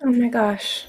Oh my gosh.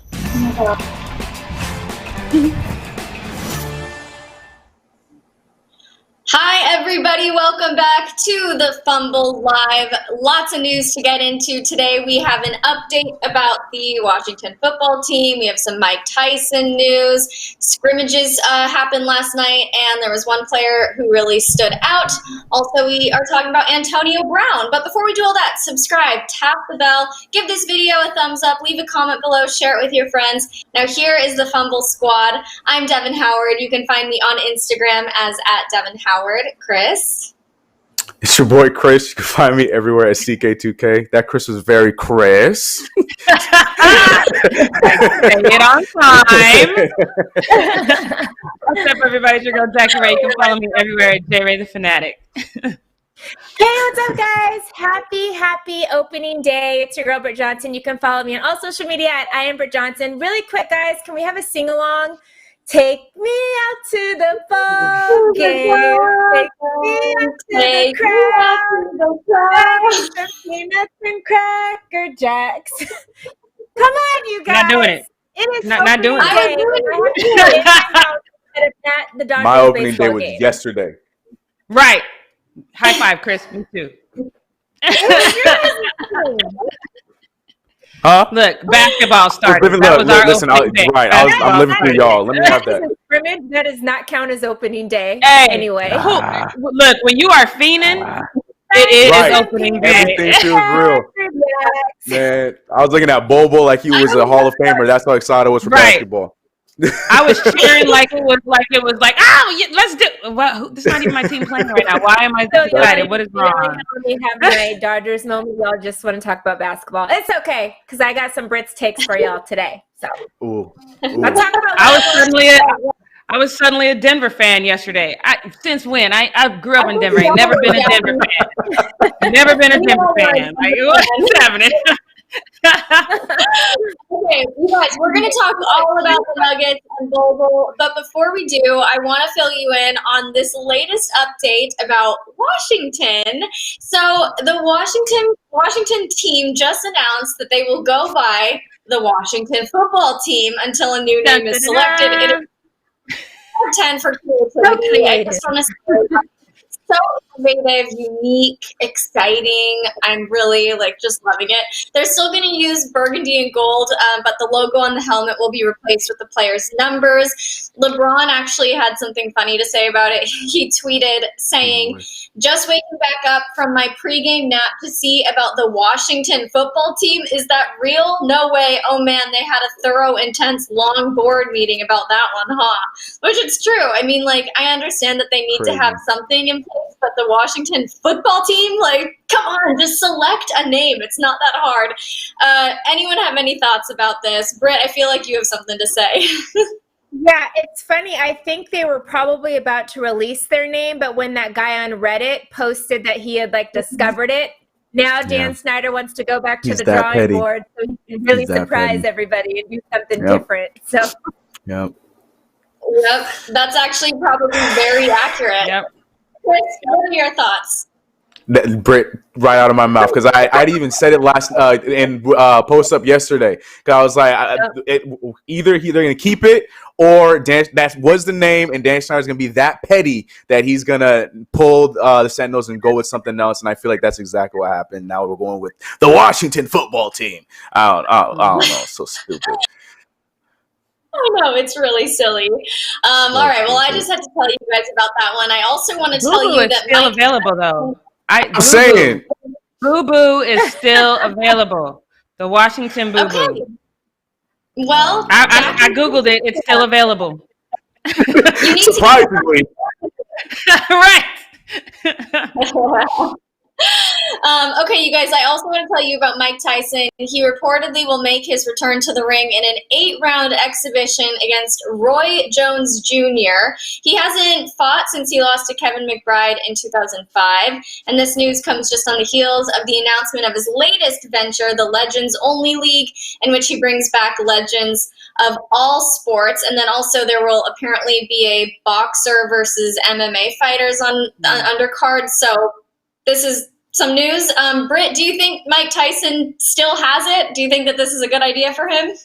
Hi, everybody. Welcome back to the Fumble Live. Lots of news to get into today. We have an update about the Washington football team. We have some Mike Tyson news. Scrimmages happened last night, and there was one player who really stood out. Also, we are talking about Antonio Brown. But before we do all that, subscribe, tap the bell, give this video a thumbs up, leave a comment below, share it with your friends. Now, here is the Fumble Squad. I'm Devin Howard. You can find me on Instagram as @DevinHoward. Chris. It's your boy Chris. You can find me everywhere at CK2K. That Chris was very Chris. Say it on time. What's up, everybody? It's your girl Jackie Ray. You can follow me everywhere at JRay the Fanatic. Hey, what's up, guys? Happy opening day. It's your girl, Britt Johnson. You can follow me on all social media at I am Britt Johnson. Really quick, guys, can we have a sing-along? Take me out to the ball game. Take me out to the crowd. Peanuts and Cracker Jacks. Come on, you guys. Not doing it. It is not doing it. My opening day was yesterday. Right. High five, Chris. Me too. Huh? Look, basketball started. I'm living through y'all. Let me have that. That does not count as opening day. Hey, anyway. Look, when you are fiending, it is opening day. Everything feels real. Man, I was looking at Bobo like he was a Hall of Famer. That's how excited I was for basketball. I was cheering like it was like, oh, yeah, let's do. Well, this is not even my team playing right now. Why am I so excited? What is wrong? We have my Dodgers moment. Y'all just want to talk about basketball. It's okay because I got some Brits takes for y'all today. So I'll talk about. I was suddenly a Denver fan yesterday. Since when? I grew up in Denver. I never been a Denver fan. Never been a Denver fan. Like, what's happening? Okay, you guys, we're going to talk all about the Nuggets and Bobo, but before we do, I want to fill you in on this latest update about Washington. So the Washington team just announced that they will go by the Washington football team until a new name is selected. It is 10 for creativity. I just want to say so innovative, unique, exciting. I'm really just loving it. They're still going to use burgundy and gold, but the logo on the helmet will be replaced with the players' numbers. LeBron actually had something funny to say about it. He tweeted saying, "Just waking back up from my pregame nap to see about the Washington football team. Is that real? No way. Oh man, they had a thorough, intense, long board meeting about that one, huh?" Which it's true. I mean, I understand that they need to have something in place. But the Washington football team, come on, just select a name. It's not that hard. Anyone have any thoughts about this? Britt, I feel like you have something to say. Yeah, it's funny. I think they were probably about to release their name, but when that guy on Reddit posted that he had discovered it, now Dan Snyder wants to go back to the drawing board so he can really surprise everybody and do something different. So. Yep, that's actually probably very accurate. Yep. Chris, what are your thoughts? Britt, right out of my mouth, because I'd even said it last in post up yesterday. Because I was like, either they're gonna keep it or that was the name, and Dan Snyder's gonna be that petty that he's gonna pull the Sentinels and go with something else. And I feel like that's exactly what happened. Now we're going with the Washington football team. I don't know, so stupid. I know, it's really silly. All right, well, I just had to tell you guys about that one. I also want to tell you that still available though. I'm saying Boo Boo is still available. The Washington Boo Boo. Okay. Well, I googled it. It's still available. You need surprisingly, right. Okay, you guys, I also want to tell you about Mike Tyson. He reportedly will make his return to the ring in an 8-round exhibition against Roy Jones Jr. He hasn't fought since he lost to Kevin McBride in 2005, and this news comes just on the heels of the announcement of his latest venture, the Legends Only League, in which he brings back legends of all sports, and then also there will apparently be a boxer versus MMA fighters on undercard, so this is some news. Britt, do you think Mike Tyson still has it? Do you think that this is a good idea for him?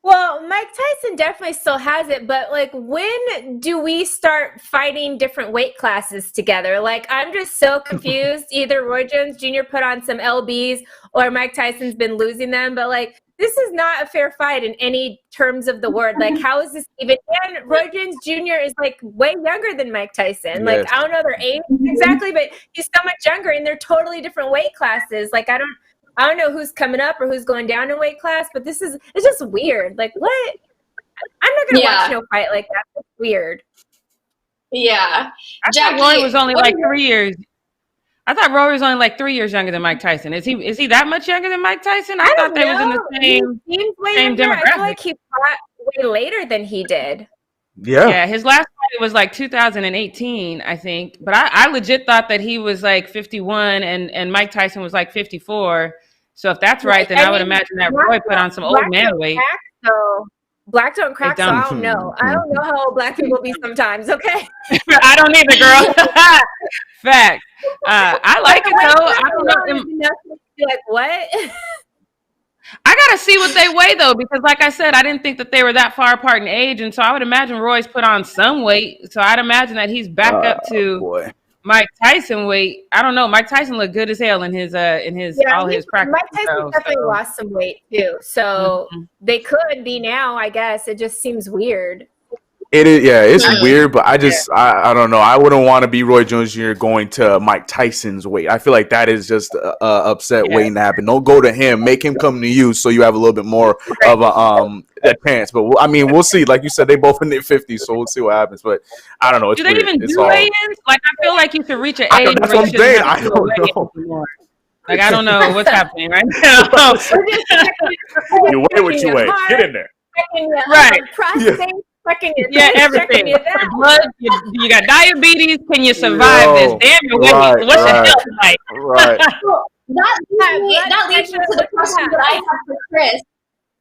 Well, Mike Tyson definitely still has it, but like, when do we start fighting different weight classes together? Like, I'm just so confused. Either Roy Jones Jr. put on some LBs or Mike Tyson's been losing them, but like, this is not a fair fight in any terms of the word. Like, how is this even? And Roy Jones Jr. is like way younger than Mike Tyson. Like, I don't know their age exactly, but he's so much younger, and they're totally different weight classes. Like, I don't know who's coming up or who's going down in weight class, but it's just weird. Like, what? I'm not gonna watch no fight like that. It's weird. Yeah. I thought Roy was only like 3 years. I thought Roy was only like 3 years younger than Mike Tyson. Is he that much younger than Mike Tyson? I thought they was in the same demographic. I feel like he fought way later than he did. Yeah. His last fight was like 2018, I think. But I legit thought that he was like 51 and Mike Tyson was like 54. So if that's right, then I would imagine that Roy put on some old man weight. Black don't crack, so I don't know. I don't know how old black people be sometimes, okay? I don't either, girl. Fact. I like it, though. I don't know. Like, what? I got to see what they weigh, though, because like I said, I didn't think that they were that far apart in age. And so I would imagine Roy's put on some weight. So I'd imagine that he's back up to Mike Tyson weight. I don't know. Mike Tyson looked good as hell in his all his practice. Mike Tyson definitely lost some weight too. So they could be now, I guess. It just seems weird. It is, yeah, it's weird, but I don't know. I wouldn't want to be Roy Jones Jr. going to Mike Tyson's weight. I feel like that is just upset waiting to happen. Don't go to him. Make him come to you so you have a little bit more of a chance. But I mean, we'll see. Like you said, they both in their 50s, so we'll see what happens. But I don't know. It's do they weird. even do weigh-ins? Like, I feel like you should reach an age that's where what you I'm saying. shouldn't have to do a weigh-in anymore. Like, I don't know what's happening right now. You weigh what you weigh. Get in there. Right. Prostate. Everything. Your blood, you got diabetes. Can you survive this? Damn it! What's your health like? Right. That leads me to the question that I have for Chris.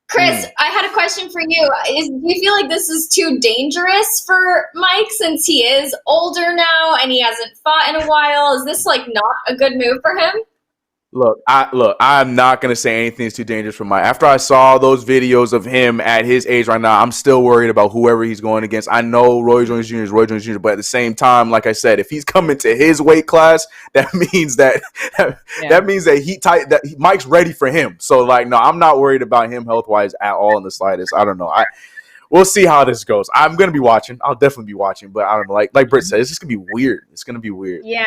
Chris, I had a question for you. Do you feel like this is too dangerous for Mike since he is older now and he hasn't fought in a while? Is this like not a good move for him? Look, I'm not going to say anything is too dangerous for Mike. After I saw those videos of him at his age right now, I'm still worried about whoever he's going against. I know Roy Jones Jr. is Roy Jones Jr., but at the same time, like I said, if he's coming to his weight class, that means that Mike's ready for him. So, like, no, I'm not worried about him health-wise at all in the slightest. I don't know. We'll see how this goes. I'm going to be watching. I'll definitely be watching, but I don't know. Like Britt said, it's just going to be weird. It's going to be weird. Yeah.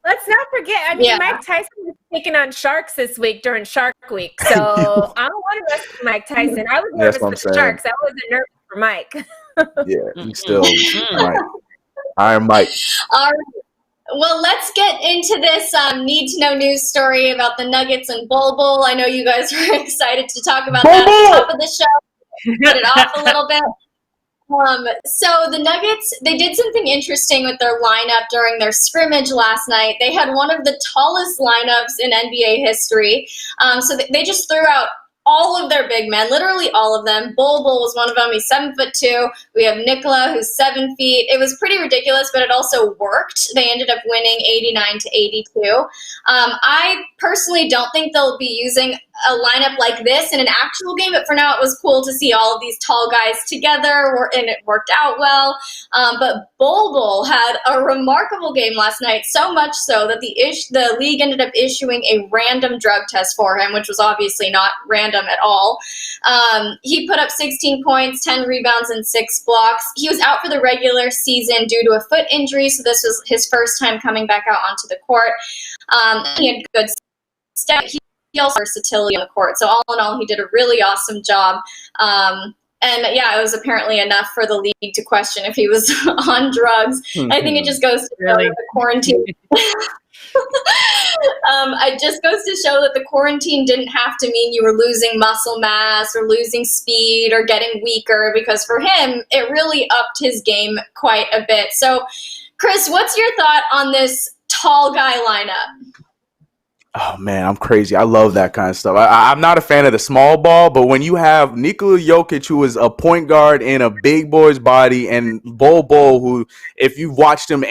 Let's not forget, I mean, Mike Tyson was taking on Sharks this week during Shark Week. So I don't want to mess with Mike Tyson. I was nervous with the Sharks. I wasn't nervous for Mike. Yeah, he's still Mike. Iron Mike. All right. Well, let's get into this need-to-know news story about the Nuggets and Bol Bol. I know you guys are excited to talk about that at the top of the show. Put it off a little bit. So the Nuggets, they did something interesting with their lineup during their scrimmage last night. They had one of the tallest lineups in NBA history. So they just threw out all of their big men, literally all of them. Bol Bol was one of them. He's 7'2". We have Nikola, who's 7 feet. It was pretty ridiculous, but it also worked. They ended up winning 89-82. I personally don't think they'll be using a lineup like this in an actual game, but for now it was cool to see all of these tall guys together, and it worked out well. But Bol Bol had a remarkable game last night, so much so that the league ended up issuing a random drug test for him, which was obviously not random at all. He put up 16 points, 10 rebounds, and 6 blocks. He was out for the regular season due to a foot injury, so this was his first time coming back out onto the court. He had good stats. He also had versatility on the court. So all in all, he did a really awesome job. And yeah, it was apparently enough for the league to question if he was on drugs. I think it just goes to show that the quarantine. It just goes to show that the quarantine didn't have to mean you were losing muscle mass or losing speed or getting weaker, because for him, it really upped his game quite a bit. So, Chris, what's your thought on this tall guy lineup? Oh man, I'm crazy. I love that kind of stuff. I'm not a fan of the small ball, but when you have Nikola Jokic, who is a point guard in a big boy's body, and Bol, who, if you've watched him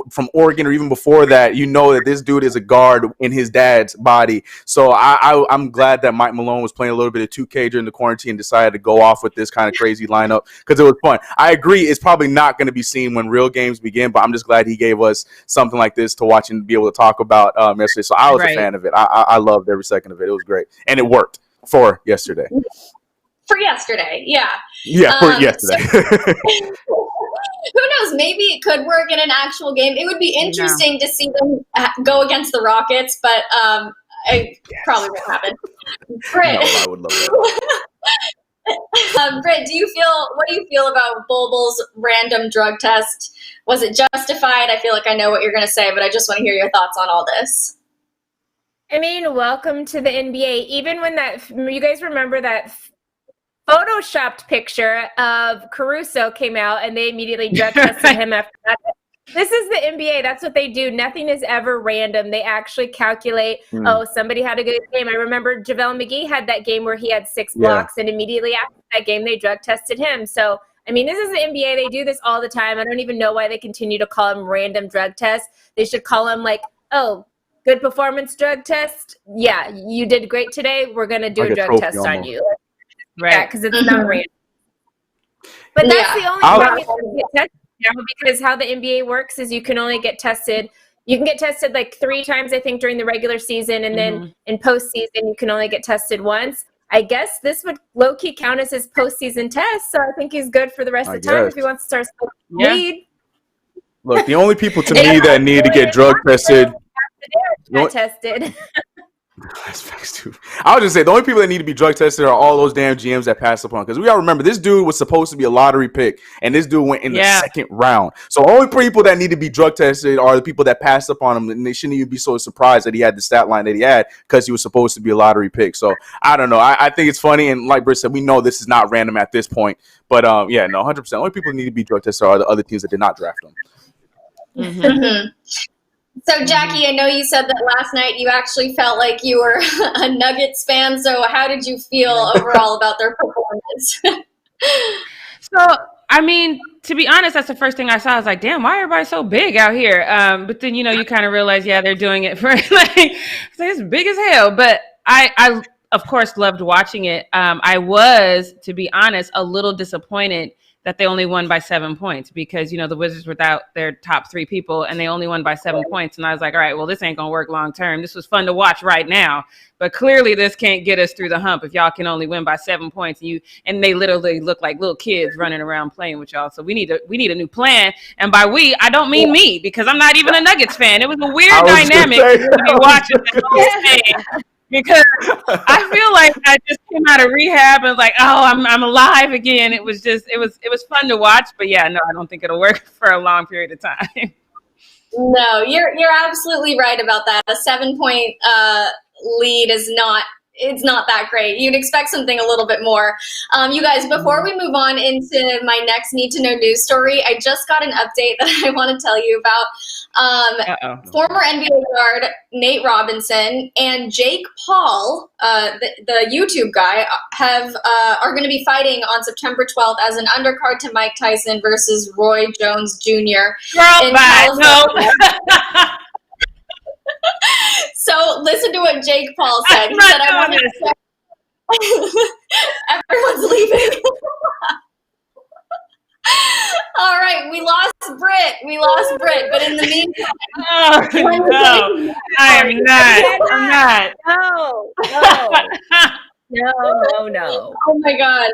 from Oregon or even before that, you know that this dude is a guard in his dad's body. So I'm glad that Mike Malone was playing a little bit of 2K during the quarantine and decided to go off with this kind of crazy lineup because it was fun. I agree, it's probably not going to be seen when real games begin, but I'm just glad he gave us something like this to watch and be able to talk about yesterday. So I was a fan of it. I loved every second of it. It was great, and it worked for yesterday. For yesterday, yeah. Yeah, for yesterday. So, who knows? Maybe it could work in an actual game. It would be interesting to see them go against the Rockets, but it probably won't happen. Britt, no, I would love that. Britt, what do you feel about Bulbul's random drug test? Was it justified? I feel like I know what you're going to say, but I just want to hear your thoughts on all this. I mean, welcome to the NBA. Even when you guys remember that photoshopped picture of Caruso came out and they immediately drug tested him after that. This is the NBA. That's what they do. Nothing is ever random. They actually calculate, somebody had a good game. I remember JaVale McGee had that game where he had 6 blocks, and immediately after that game, they drug tested him. So, I mean, this is the NBA. They do this all the time. I don't even know why they continue to call them random drug tests. They should call them like, good performance drug test. Yeah, you did great today. We're going to do a drug test on you. Right. Yeah, because it's not random. But that's the only thing you get tested now, because how the NBA works is you can only get tested. You can get tested like 3 times, I think, during the regular season. And then in postseason, you can only get tested once. I guess this would low-key count as his postseason test. So I think he's good for the rest of the time if he wants to start smoking weed. Look, the only people to me that need to get drug tested. Tested. That's facts too. I was just say the only people that need to be drug tested are all those damn GMs that pass upon, because we all remember this dude was supposed to be a lottery pick, and this dude went in the second round. So only people that need to be drug tested are the people that passed up on him, and they shouldn't even be so surprised that he had the stat line that he had because he was supposed to be a lottery pick. So I don't know. I think it's funny, and like Britt said, we know this is not random at this point. But 100%. Only people that need to be drug tested are the other teams that did not draft them. So, Jackie, I know you said that last night you actually felt like you were a Nuggets fan. So how did you feel overall about their performance? So, I mean, to be honest, that's the first thing I saw. I was like, damn, why everybody so big out here? But then, you kind of realize, they're doing it for, it's big as hell. But I, of course, loved watching it. I was, to be honest, a little disappointed that they only won by 7 points because, the Wizards were without their top 3 people and they only won by 7 points. And I was like, all right, well, this ain't going to work long term. This was fun to watch right now, but clearly this can't get us through the hump if y'all can only win by 7 points. And they literally look like little kids running around playing with y'all. So we need a new plan. And by we, I don't mean me, because I'm not even a Nuggets fan. It was a weird dynamic to be watching the whole thing. Because I feel like I just came out of rehab and was like, I'm alive again. It was fun to watch, but I don't think it'll work for a long period of time. No, you're absolutely right about that. A 7-point lead is not that great. You'd expect something a little bit more. You guys, before we move on into my next need to know news story, I just got an update that I want to tell you about. Former NBA guard Nate Robinson and Jake Paul, the YouTube guy, are going to be fighting on September 12th as an undercard to Mike Tyson versus Roy Jones Jr. in California. So listen to what Jake Paul said. He said, everyone's leaving. All right, we lost Britt, but in the meantime, no, I am not. I'm not. No. Oh my God.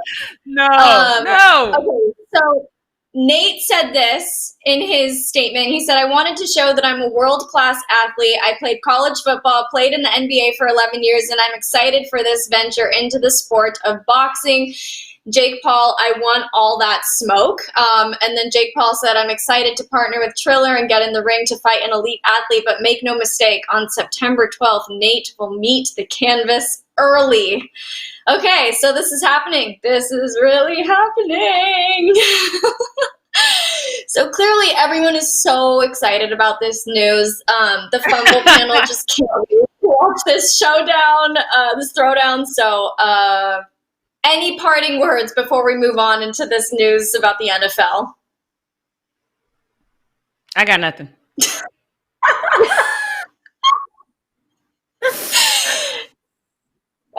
No. Okay, so Nate said this in his statement. He said, I wanted to show that I'm a world-class athlete. I played college football, played in the NBA for 11 years, and I'm excited for this venture into the sport of boxing. Jake Paul, I want all that smoke. And then Jake Paul said, I'm excited to partner with Triller and get in the ring to fight an elite athlete, but make no mistake, on September 12th, Nate will meet the canvas early. Okay, so this is happening. This is really happening. So clearly everyone is so excited about this news. The Fumble panel just can't wait to watch this showdown, this throwdown. So, any parting words before we move on into this news about the NFL? I got nothing.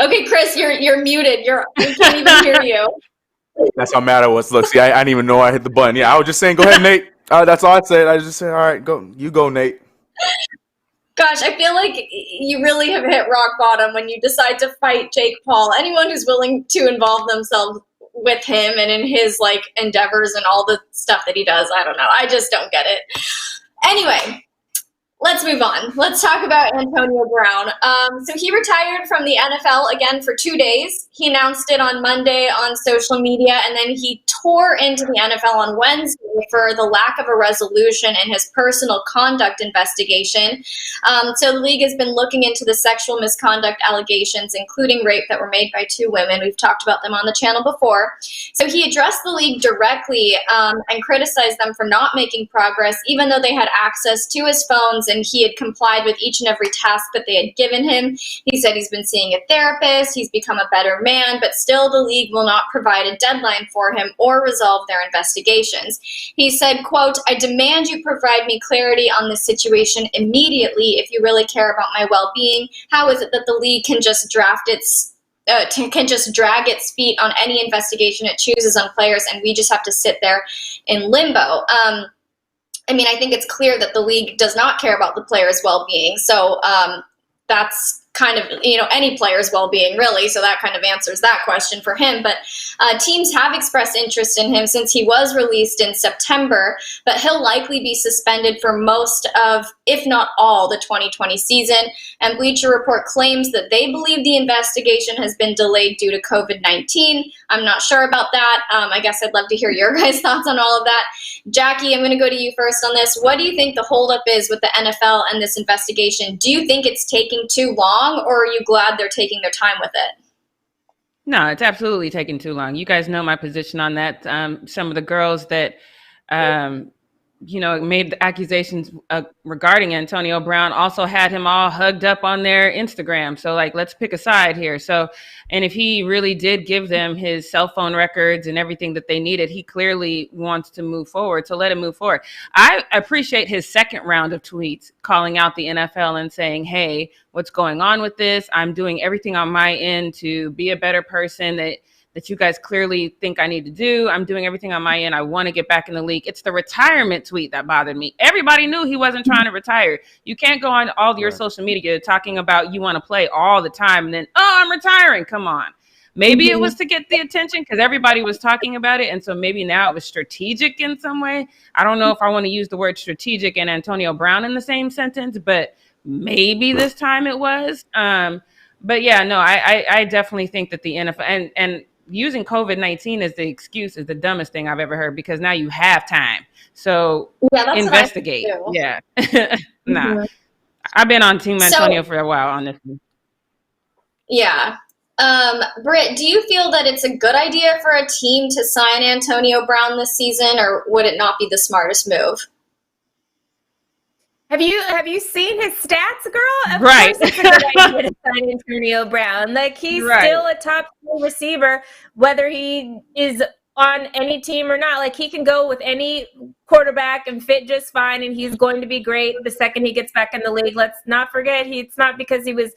Okay, Chris, you're muted. We can't even hear you. That's how mad I was. Look, see, I didn't even know I hit the button. Yeah, I was just saying, go ahead, Nate. That's all I said. I just said, all right, go, Nate. Gosh, I feel like you really have hit rock bottom when you decide to fight Jake Paul. Anyone who's willing to involve themselves with him and in his like endeavors and all the stuff that he does, I don't know. I just don't get it. Anyway, let's move on. Let's talk about Antonio Brown. So he retired from the NFL again for 2 days. He announced it on Monday on social media, and then he tore into the NFL on Wednesday for the lack of a resolution in his personal conduct investigation. So the league has been looking into the sexual misconduct allegations, including rape, that were made by 2 women. We've talked about them on the channel before. So he addressed the league directly and criticized them for not making progress, even though they had access to his phones and he had complied with each and every task that they had given him. He said he's been seeing a therapist, he's become a better man, but still the league will not provide a deadline for him or resolve their investigations. He said, quote, "I demand you provide me clarity on this situation immediately if you really care about my well-being. How is it that the league can just drag its feet on any investigation it chooses on players and we just have to sit there in limbo?" I mean, I think it's clear that the league does not care about the player's well-being. So that's kind of, any player's well-being, really. So that kind of answers that question for him. But teams have expressed interest in him since he was released in September, but he'll likely be suspended for most of, if not all, the 2020 season. And Bleacher Report claims that they believe the investigation has been delayed due to COVID-19. I'm not sure about that. I guess I'd love to hear your guys' thoughts on all of that. Jackie, I'm going to go to you first on this. What do you think the holdup is with the NFL and this investigation? Do you think it's taking too long, or are you glad they're taking their time with it? No, it's absolutely taking too long. You guys know my position on that. Some of the girls that, made the accusations regarding Antonio Brown also had him all hugged up on their Instagram. So, let's pick a side here. So, and if he really did give them his cell phone records and everything that they needed, he clearly wants to move forward. So let him move forward. I appreciate his second round of tweets calling out the NFL and saying, hey, what's going on with this? I'm doing everything on my end to be a better person that you guys clearly think I need to do. I'm doing everything on my end. I want to get back in the league. It's the retirement tweet that bothered me. Everybody knew he wasn't trying to retire. You can't go on all your social media talking about you want to play all the time and then, I'm retiring. Come on. Maybe it was to get the attention because everybody was talking about it. And so maybe now it was strategic in some way. I don't know if I want to use the word strategic and Antonio Brown in the same sentence, but maybe this time it was. But yeah, no, I definitely think that the NFL and using COVID-19 as the excuse is the dumbest thing I've ever heard, because now you have time. So investigate. Yeah. Nah. I've been on Team Antonio for a while on this one. Yeah. Britt, do you feel that it's a good idea for a team to sign Antonio Brown this season, or would it not be the smartest move? Have you seen his stats, girl? Of right. course it's a good idea to sign Antonio Brown. He's still a top receiver, whether he is on any team or not. He can go with any quarterback and fit just fine, and he's going to be great the second he gets back in the league. Let's not forget, it's not because he was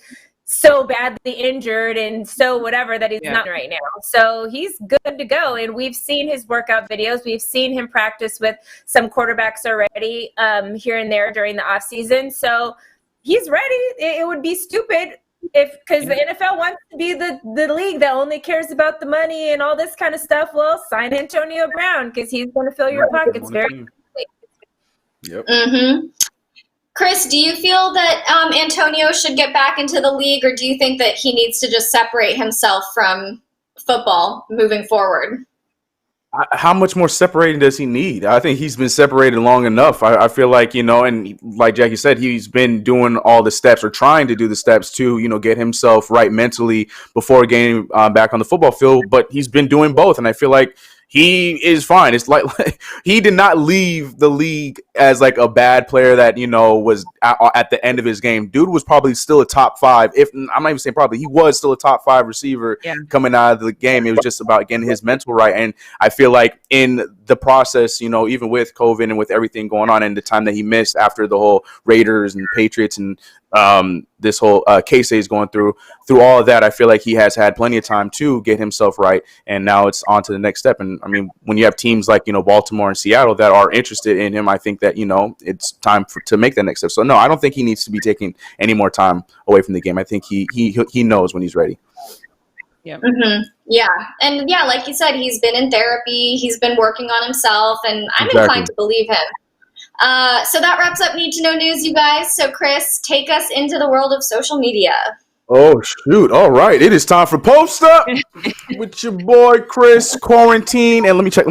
so badly injured and so whatever that he's not right now. So he's good to go. And we've seen his workout videos. We've seen him practice with some quarterbacks already here and there during the off season. So he's ready. It would be stupid because the NFL wants to be the league that only cares about the money and all this kind of stuff. Well, sign Antonio Brown because he's going to fill your pockets very quickly. Yep. Mm-hmm. Chris, do you feel that Antonio should get back into the league, or do you think that he needs to just separate himself from football moving forward? How much more separating does he need? I think he's been separated long enough. I feel like, and like Jackie said, he's been doing all the steps or trying to do the steps to, get himself right mentally before getting back on the football field. But he's been doing both. And I feel like he is fine. It's like he did not leave the league as like a bad player that, you know, was at the end of his game. Dude was probably still a top 5. If I'm not even saying probably, he was still a top 5 receiver coming out of the game. It was just about getting his mental right. And I feel like in the process, you know, even with COVID and with everything going on and the time that he missed after the whole Raiders and Patriots and this whole case he's going through all of that, I feel like he has had plenty of time to get himself right, and now it's on to the next step. And I mean, when you have teams like, you know, Baltimore and Seattle that are interested in him, I think that, you know, it's time to make that next step. So no, I don't think he needs to be taking any more time away from the game. I think he knows when he's ready. Yeah. Mm-hmm. Yeah. And yeah, like you said, he's been in therapy, he's been working on himself, and I'm inclined to believe him. So that wraps up Need to Know News, you guys. So Chris, take us into the world of social media. Oh, shoot. All right. It is time for Post Up with your boy, Chris, Quarantine. And let me check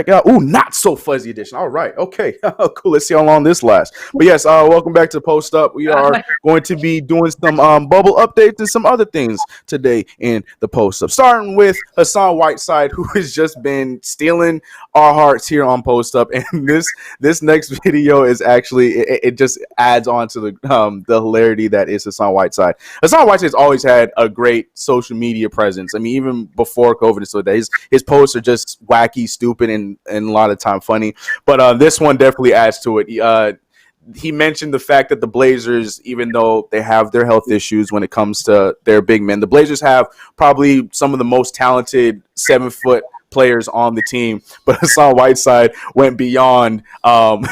out. Ooh, not so fuzzy edition. All right. Okay. Cool. Let's see how long this lasts. But yes, welcome back to Post Up. We are going to be doing some bubble updates and some other things today in the Post Up. Starting with Hassan Whiteside, who has just been stealing our hearts here on Post Up. And this next video is actually, it just adds on to the hilarity that is Hassan Whiteside. Hassan Whiteside has always had a great social media presence. I mean, even before COVID and so that his posts are just wacky, stupid, and a lot of time funny. But this one definitely adds to it. He mentioned the fact that the Blazers, even though they have their health issues when it comes to their big men, the Blazers have probably some of the most talented 7-foot players on the team, but Hassan Whiteside went beyond just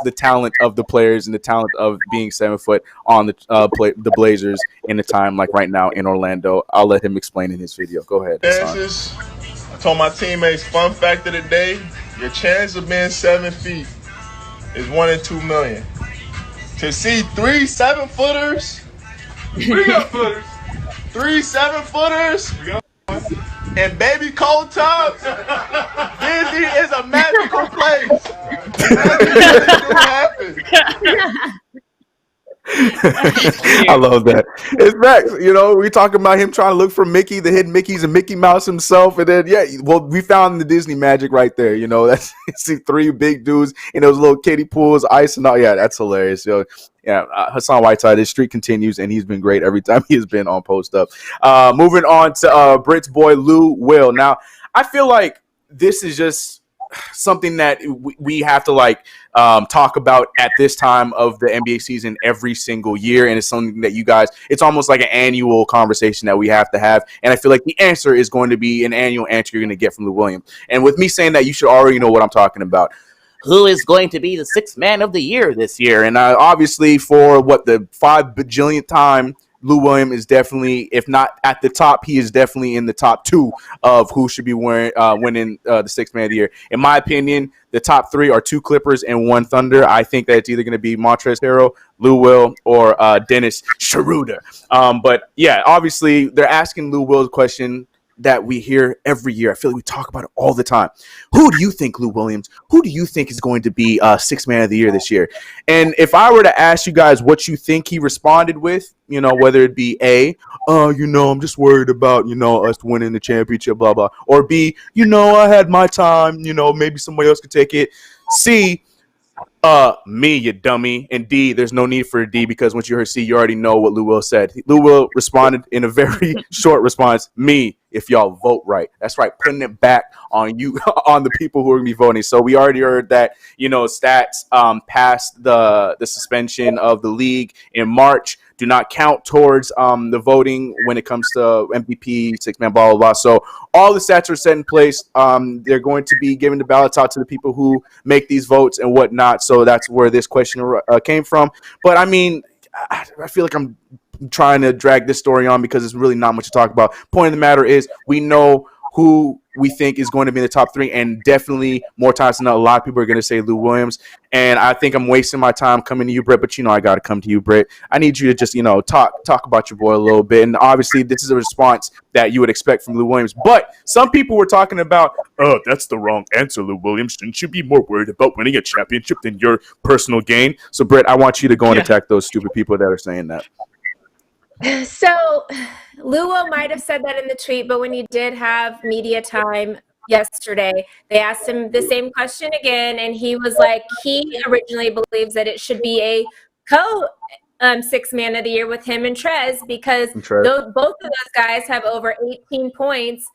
the talent of the players and the talent of being 7 foot on the Blazers in a time like right now in Orlando. I'll let him explain in his video. Go ahead, Hassan. I told my teammates, fun fact of the day, your chance of being 7 feet is 1 in 2 million. To see 3 7-footers, 3 7-footers, and baby cold tubs, Disney is a magical place. I love that. It's Max. You know, we talking about him trying to look for Mickey, the hidden Mickeys, and Mickey Mouse himself, and then we found the Disney magic right there. You know, that's see 3 big dudes in those little kiddie pools, ice and all. Yeah, that's hilarious. You know, yeah, Hassan Whiteside, his streak continues, and he's been great every time he has been on Post Up. Moving on to Brit's boy Lou Will. Now, I feel like this is just something that we have to talk about at this time of the NBA season every single year, and it's something that you guys, it's almost like an annual conversation that we have to have, and I feel like the answer is going to be an annual answer you're going to get from Lou Williams. And with me saying that, you should already know what I'm talking about. Who is going to be the 6th man of the year this year? And obviously for the 5 bajillionth time, Lou Williams is definitely, if not at the top, he is definitely in the top 2 of who should be winning the 6th man of the year. In my opinion, the top 3 are 2 Clippers and 1 Thunder. I think that it's either going to be Montrezl Harrell, Lou Will, or Dennis Schroeder. But yeah, obviously they're asking Lou Will's question that we hear every year. I feel like we talk about it all the time. Who do you think, Lou Williams? Who do you think is going to be 6th man of the year this year? And if I were to ask you guys what you think he responded with, you know, whether it be A, I'm just worried about, us winning the championship, blah, blah. Or B, I had my time, maybe somebody else could take it. C, me, you dummy. And D, there's no need for a D because once you heard C, you already know what Lou Will said. Lou Will responded in a very short response, me, if y'all vote right. That's right, putting it back on you, on the people who are going to be voting. So we already heard that, stats past the suspension of the league in March do not count towards the voting when it comes to MVP, 6-man, blah, blah, blah. So all the stats are set in place. They're going to be giving the ballots out to the people who make these votes and whatnot. So that's where this question came from. But, I mean, I feel like I'm trying to drag this story on because there's really not much to talk about. Point of the matter is we know who we think is going to be in the top 3, and definitely more times than not, a lot of people are going to say Lou Williams. And I think I'm wasting my time coming to you, Britt, but I got to come to you, Britt. I need you to just, talk about your boy a little bit. And obviously this is a response that you would expect from Lou Williams. But some people were talking about, oh, that's the wrong answer, Lou Williams. Shouldn't you be more worried about winning a championship than your personal gain? So, Britt, I want you to go and attack those stupid people that are saying that. So Lou might have said that in the tweet, but when you did have media time yesterday. They asked him the same question again, and he was like, he originally believes that it should be a sixth man of the year with him and Trez, because both of those guys have over 18 points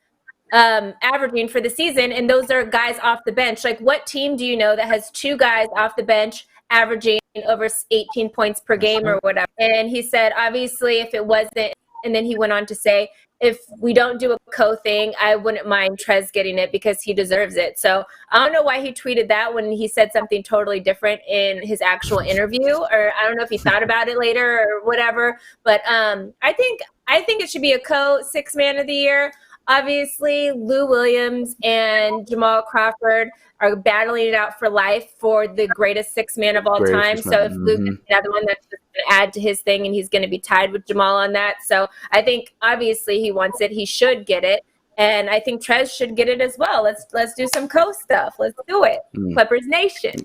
averaging for the season, and those are guys off the bench. Like, what team do you know that has two guys off the bench averaging over 18 points per game or whatever? And he said, obviously, if it wasn't, and then he went on to say, if we don't do a thing, I wouldn't mind Trez getting it because he deserves it. So I don't know why he tweeted that when he said something totally different in his actual interview, or I don't know if he thought about it later or whatever. But I think it should be a sixth man of the year. Obviously, Lou Williams and Jamal Crawford are battling it out for life for the greatest sixth man of all time. So if Lou gets another one, that's just going to add to his thing, and he's going to be tied with Jamal on that. So I think obviously he wants it. He should get it. And I think Trez should get it as well. Let's do some stuff. Let's do it. Clippers Nation.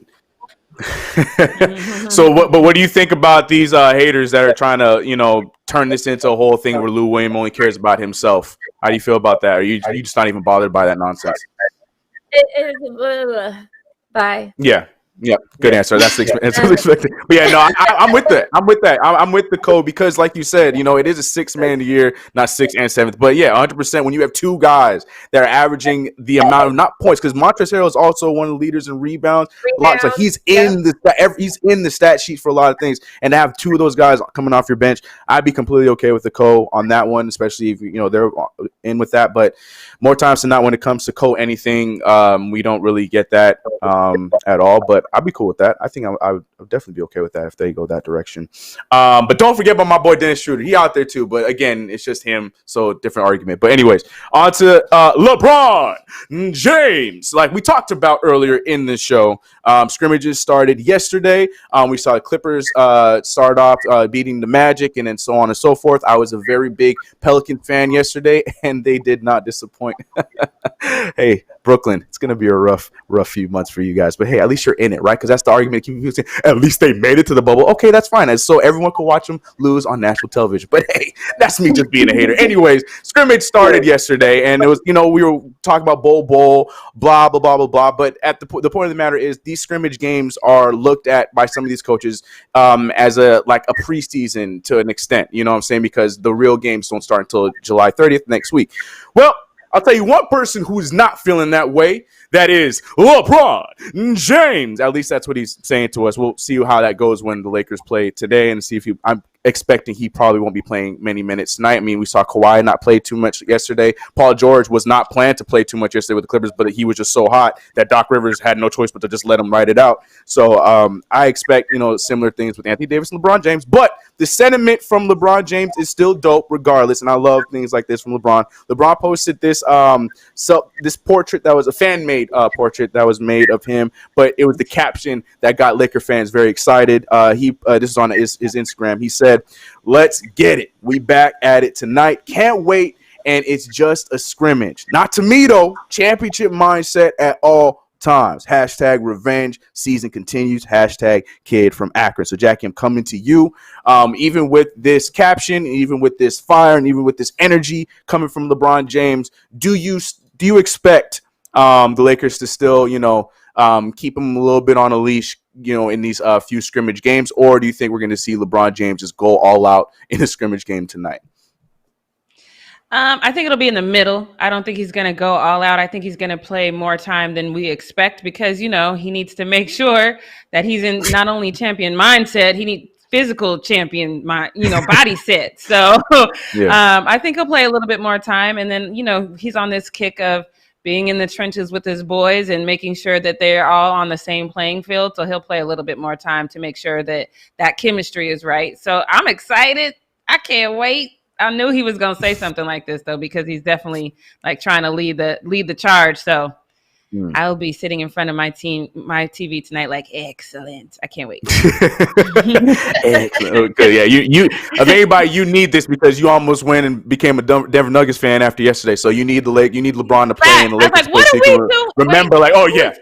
So what do you think about these haters that are trying to, turn this into a whole thing where Lou Williams only cares about himself? How do you feel about that? Are you just not even bothered by that nonsense? Bye. Yeah, good answer. That's expected. But yeah, no, I'm with that. I'm with the code because, like you said, it is a sixth man of the year, not sixth and seventh. But yeah, 100%. When you have two guys that are averaging the amount of not points, because Montrezl Harrell is also one of the leaders in rebounds. So he's in the stat sheet for a lot of things. And to have two of those guys coming off your bench, I'd be completely okay with the code on that one, especially if they're in with that. But more times than not, when it comes to anything, we don't really get that at all. But I'd be cool with that. I think I would definitely be okay with that if they go that direction. But don't forget about my boy Dennis Schroeder. He out there too. But again, it's just him. So different argument. But anyways, on to LeBron James. Like we talked about earlier in the show, scrimmages started yesterday. We saw the Clippers start off beating the Magic and then so on and so forth. I was a very big Pelican fan yesterday, and they did not disappoint. Hey, Brooklyn, it's going to be a rough few months for you guys. But hey, at least you're in it, right? Because that's the argument. Keep saying, at least they made it to the bubble. Okay, that's fine. And so everyone could watch them lose on national television. But hey, that's me just being a hater. Anyways, scrimmage started yesterday, and it was, we were talking about bowl, blah, blah, blah, blah, blah. But at the point of the matter is these scrimmage games are looked at by some of these coaches as a preseason to an extent. You know what I'm saying? Because the real games don't start until July 30th next week. Well, I'll tell you one person who's not feeling that way. That is LeBron James. At least that's what he's saying to us. We'll see how that goes when the Lakers play today and see if I'm expecting he probably won't be playing many minutes tonight. I mean, we saw Kawhi not play too much yesterday. Paul George was not planned to play too much yesterday with the Clippers, but he was just so hot that Doc Rivers had no choice but to just let him ride it out. So I expect, similar things with Anthony Davis and LeBron James. But the sentiment from LeBron James is still dope regardless, and I love things like this from LeBron. LeBron posted this this portrait that was a fan-made portrait that was made of him, but it was the caption that got Laker fans very excited. This is on his Instagram. He said, "Let's get it. We back at it tonight. Can't wait. And it's just a scrimmage. Not to me, though. Championship mindset at all times. Hashtag revenge. Season continues. Hashtag kid from Akron." So, Jackie, I'm coming to you. Even with this caption, even with this fire, and even with this energy coming from LeBron James, do you expect the Lakers to still, keep him a little bit on a leash, in these few scrimmage games? Or do you think we're going to see LeBron James just go all out in a scrimmage game tonight? I think it'll be in the middle. I don't think he's going to go all out. I think he's going to play more time than we expect because, he needs to make sure that he's in not only champion mindset, he needs physical champion, body set. So I think he'll play a little bit more time. And then, he's on this kick of being in the trenches with his boys and making sure that they're all on the same playing field. So he'll play a little bit more time to make sure that that chemistry is right. So I'm excited. I can't wait. I knew he was going to say something like this, though, because he's definitely trying to lead the charge. So I'll be sitting in front of my TV tonight excellent. I can't wait. Excellent. Okay, yeah, you of anybody, you need this because you almost went and became a Denver Nuggets fan after yesterday. So you need LeBron to play in the Lakers. What are we doing? Remember, yeah.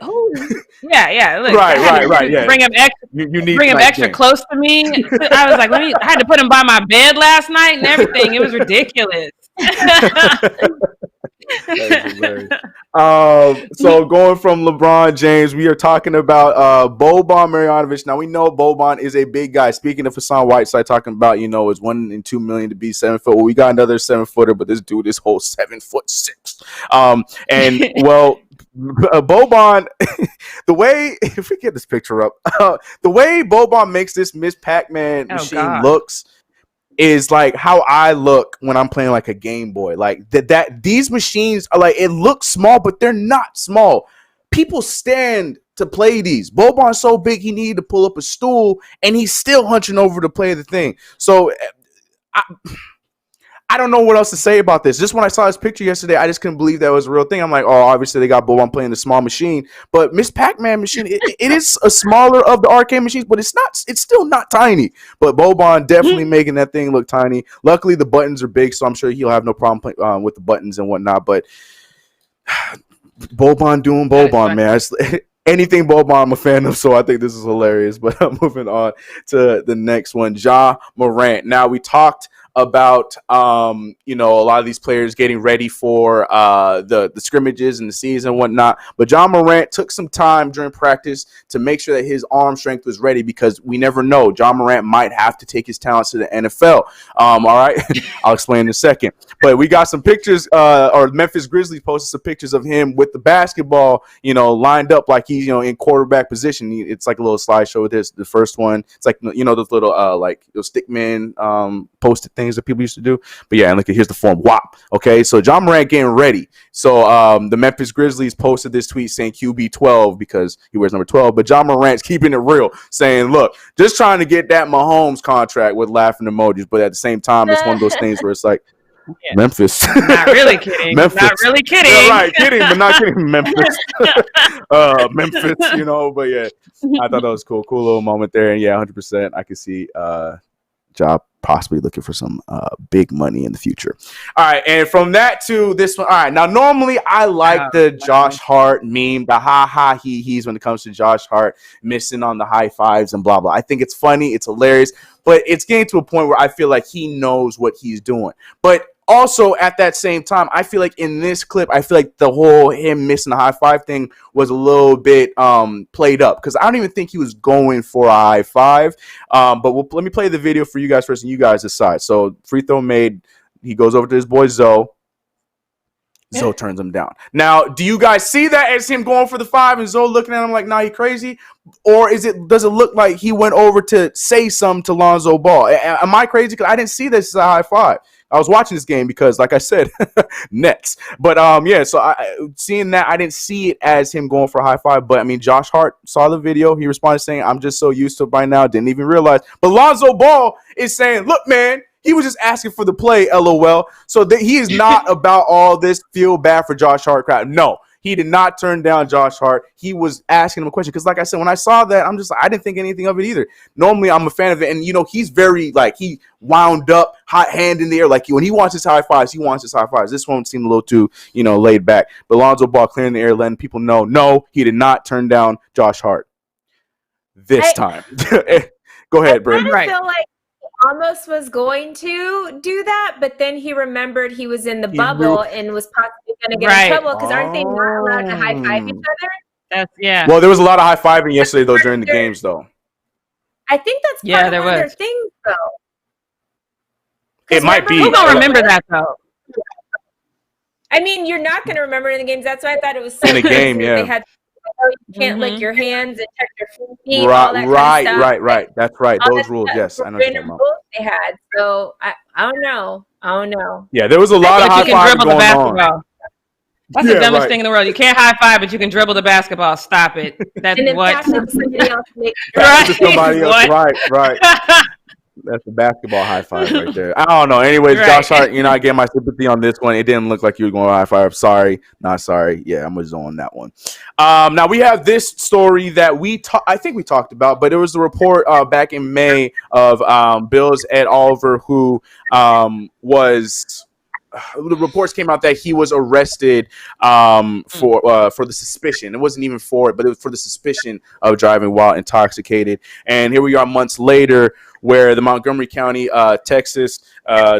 Look, Right. Yeah. Bring him extra. You need bring him extra close to me. I was like, I had to put him by my bed last night and everything. It was ridiculous. That is hilarious. So going from LeBron James, we are talking about Boban Marjanovic. Now we know Boban is a big guy. Speaking of Hassan Whiteside, talking about it's 1 in 2 million to be 7 foot. Well, we got another 7-footer, but this dude is whole 7'6". And well, Boban, the way if we get this picture up, the way Boban makes this Miss Pac-Man machine looks is like how I look when I'm playing like a Game Boy. Like that these machines are like, it looks small, but they're not small. People stand to play these. Boban's so big he needed to pull up a stool, and he's still hunching over to play the thing. So I don't know what else to say about this. Just when I saw this picture yesterday, I just couldn't believe that was a real thing. I'm like, oh, obviously they got Boban playing the small machine, but Miss Pac-Man machine, it is a smaller of the arcade machines, but it's still not tiny. But Boban definitely making that thing look tiny. Luckily, the buttons are big, so I'm sure he'll have no problem with the buttons and whatnot. But Boban doing Boban, man. Anything Boban, I'm a fan of, so I think this is hilarious. But I'm moving on to the next one, Ja Morant. Now, we talked about a lot of these players getting ready for the scrimmages and the season and whatnot, but Ja Morant took some time during practice to make sure that his arm strength was ready, because we never know, Ja Morant might have to take his talents to the NFL. All right. I'll explain in a second, but we got some pictures, or Memphis Grizzlies posted some pictures of him with the basketball lined up like he's in quarterback position. It's like a little slideshow with this. The first one, it's like those little like those stickman posted things that people used to do. But yeah, and look, here's the form. WAP. Okay, so Ja Morant getting ready. So the Memphis Grizzlies posted this tweet saying QB 12 because he wears number 12. But Ja Morant's keeping it real, saying, look, just trying to get that Mahomes contract with laughing emojis. But at the same time, it's one of those things where it's like, yeah. Memphis. Not really kidding. Memphis. Not really kidding. Yeah, right, kidding, but not kidding. Memphis. Memphis, but yeah, I thought that was cool. Cool little moment there. And yeah, 100%. I could see Ja possibly looking for some big money in the future. All right, and from that to this one. All right, now normally I like the Josh Hart meme, the ha he's when it comes to Josh Hart missing on the high fives and blah blah. I think it's funny, it's hilarious, but it's getting to a point where I feel like he knows what he's doing. But also, at that same time, I feel like in this clip, I feel like the whole him missing the high five thing was a little bit played up, because I don't even think he was going for a high five. But let me play the video for you guys first, and you guys decide. So free throw made. He goes over to his boy Zoe. Zoe turns him down. Now, do you guys see that as him going for the five and Zoe looking at him like, nah, he crazy? Or does it look like he went over to say something to Lonzo Ball? Am I crazy? Because I didn't see this as a high five. I was watching this game because, like I said, Nets. But, so seeing that, I didn't see it as him going for a high five. But, I mean, Josh Hart saw the video. He responded saying, I'm just so used to it by now. Didn't even realize. But Lonzo Ball is saying, look, man, he was just asking for the play, LOL. So he is not about all this feel bad for Josh Hart crowd. No, he did not turn down Josh Hart. He was asking him a question. Because like I said, when I saw that, I didn't think anything of it either. Normally, I'm a fan of it. And, he's very, he wound up, hot hand in the air. Like, when he wants his high fives, he wants his high fives. This one seemed a little too, laid back. But Lonzo Ball clearing the air, letting people know, no, he did not turn down Josh Hart this time. Go ahead, Britt. I feel like almost was going to do that, but then he remembered he was in the bubble and was possibly going to get in trouble, because aren't they not allowed to high five each other? Well, there was a lot of high fiving yesterday though during the games though. I think that's part of one of their things though. It might be. Who gonna remember that though? I mean, you're not going to remember it in the games. That's why I thought it was so in a game. Yeah. They had, you can't lick your hands and touch your feet. All that kind of stuff. Right. That's right. Those rules. Yes, I know what you're talking about. They had. So I don't know. Yeah, there was a lot of high five going on. That's the dumbest thing in the world. You can't high five, but you can dribble the basketball. Stop it. That's what. Somebody else Right. That's a basketball high five right there. I don't know. Anyways, Josh Hart, I get my sympathy on this one. It didn't look like you were going to high five. Sorry, not sorry. Yeah, I'm going to zone on that one. Now we have this story that I think we talked about, but there was a report back in May of Bills Ed Oliver, who was. The reports came out that he was arrested for the suspicion. It wasn't even for it, but it was for the suspicion of driving while intoxicated. And here we are months later, where the Montgomery County, Texas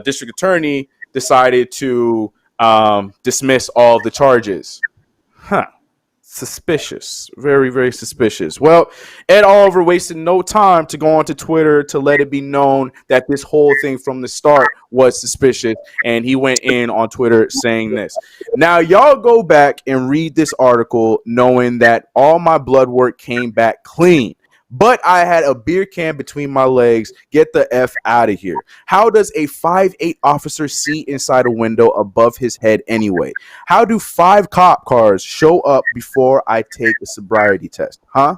district attorney decided to dismiss all the charges. Huh. Suspicious. Very, very suspicious. Well, Ed Oliver wasted no time to go onto Twitter to let it be known that this whole thing from the start was suspicious, and he went in on Twitter saying this. Now, y'all go back and read this article knowing that all my blood work came back clean, but I had a beer can between my legs. Get the F out of here. How does a 5'8" officer see inside a window above his head anyway? How do 5 cop cars show up before I take a sobriety test? Huh?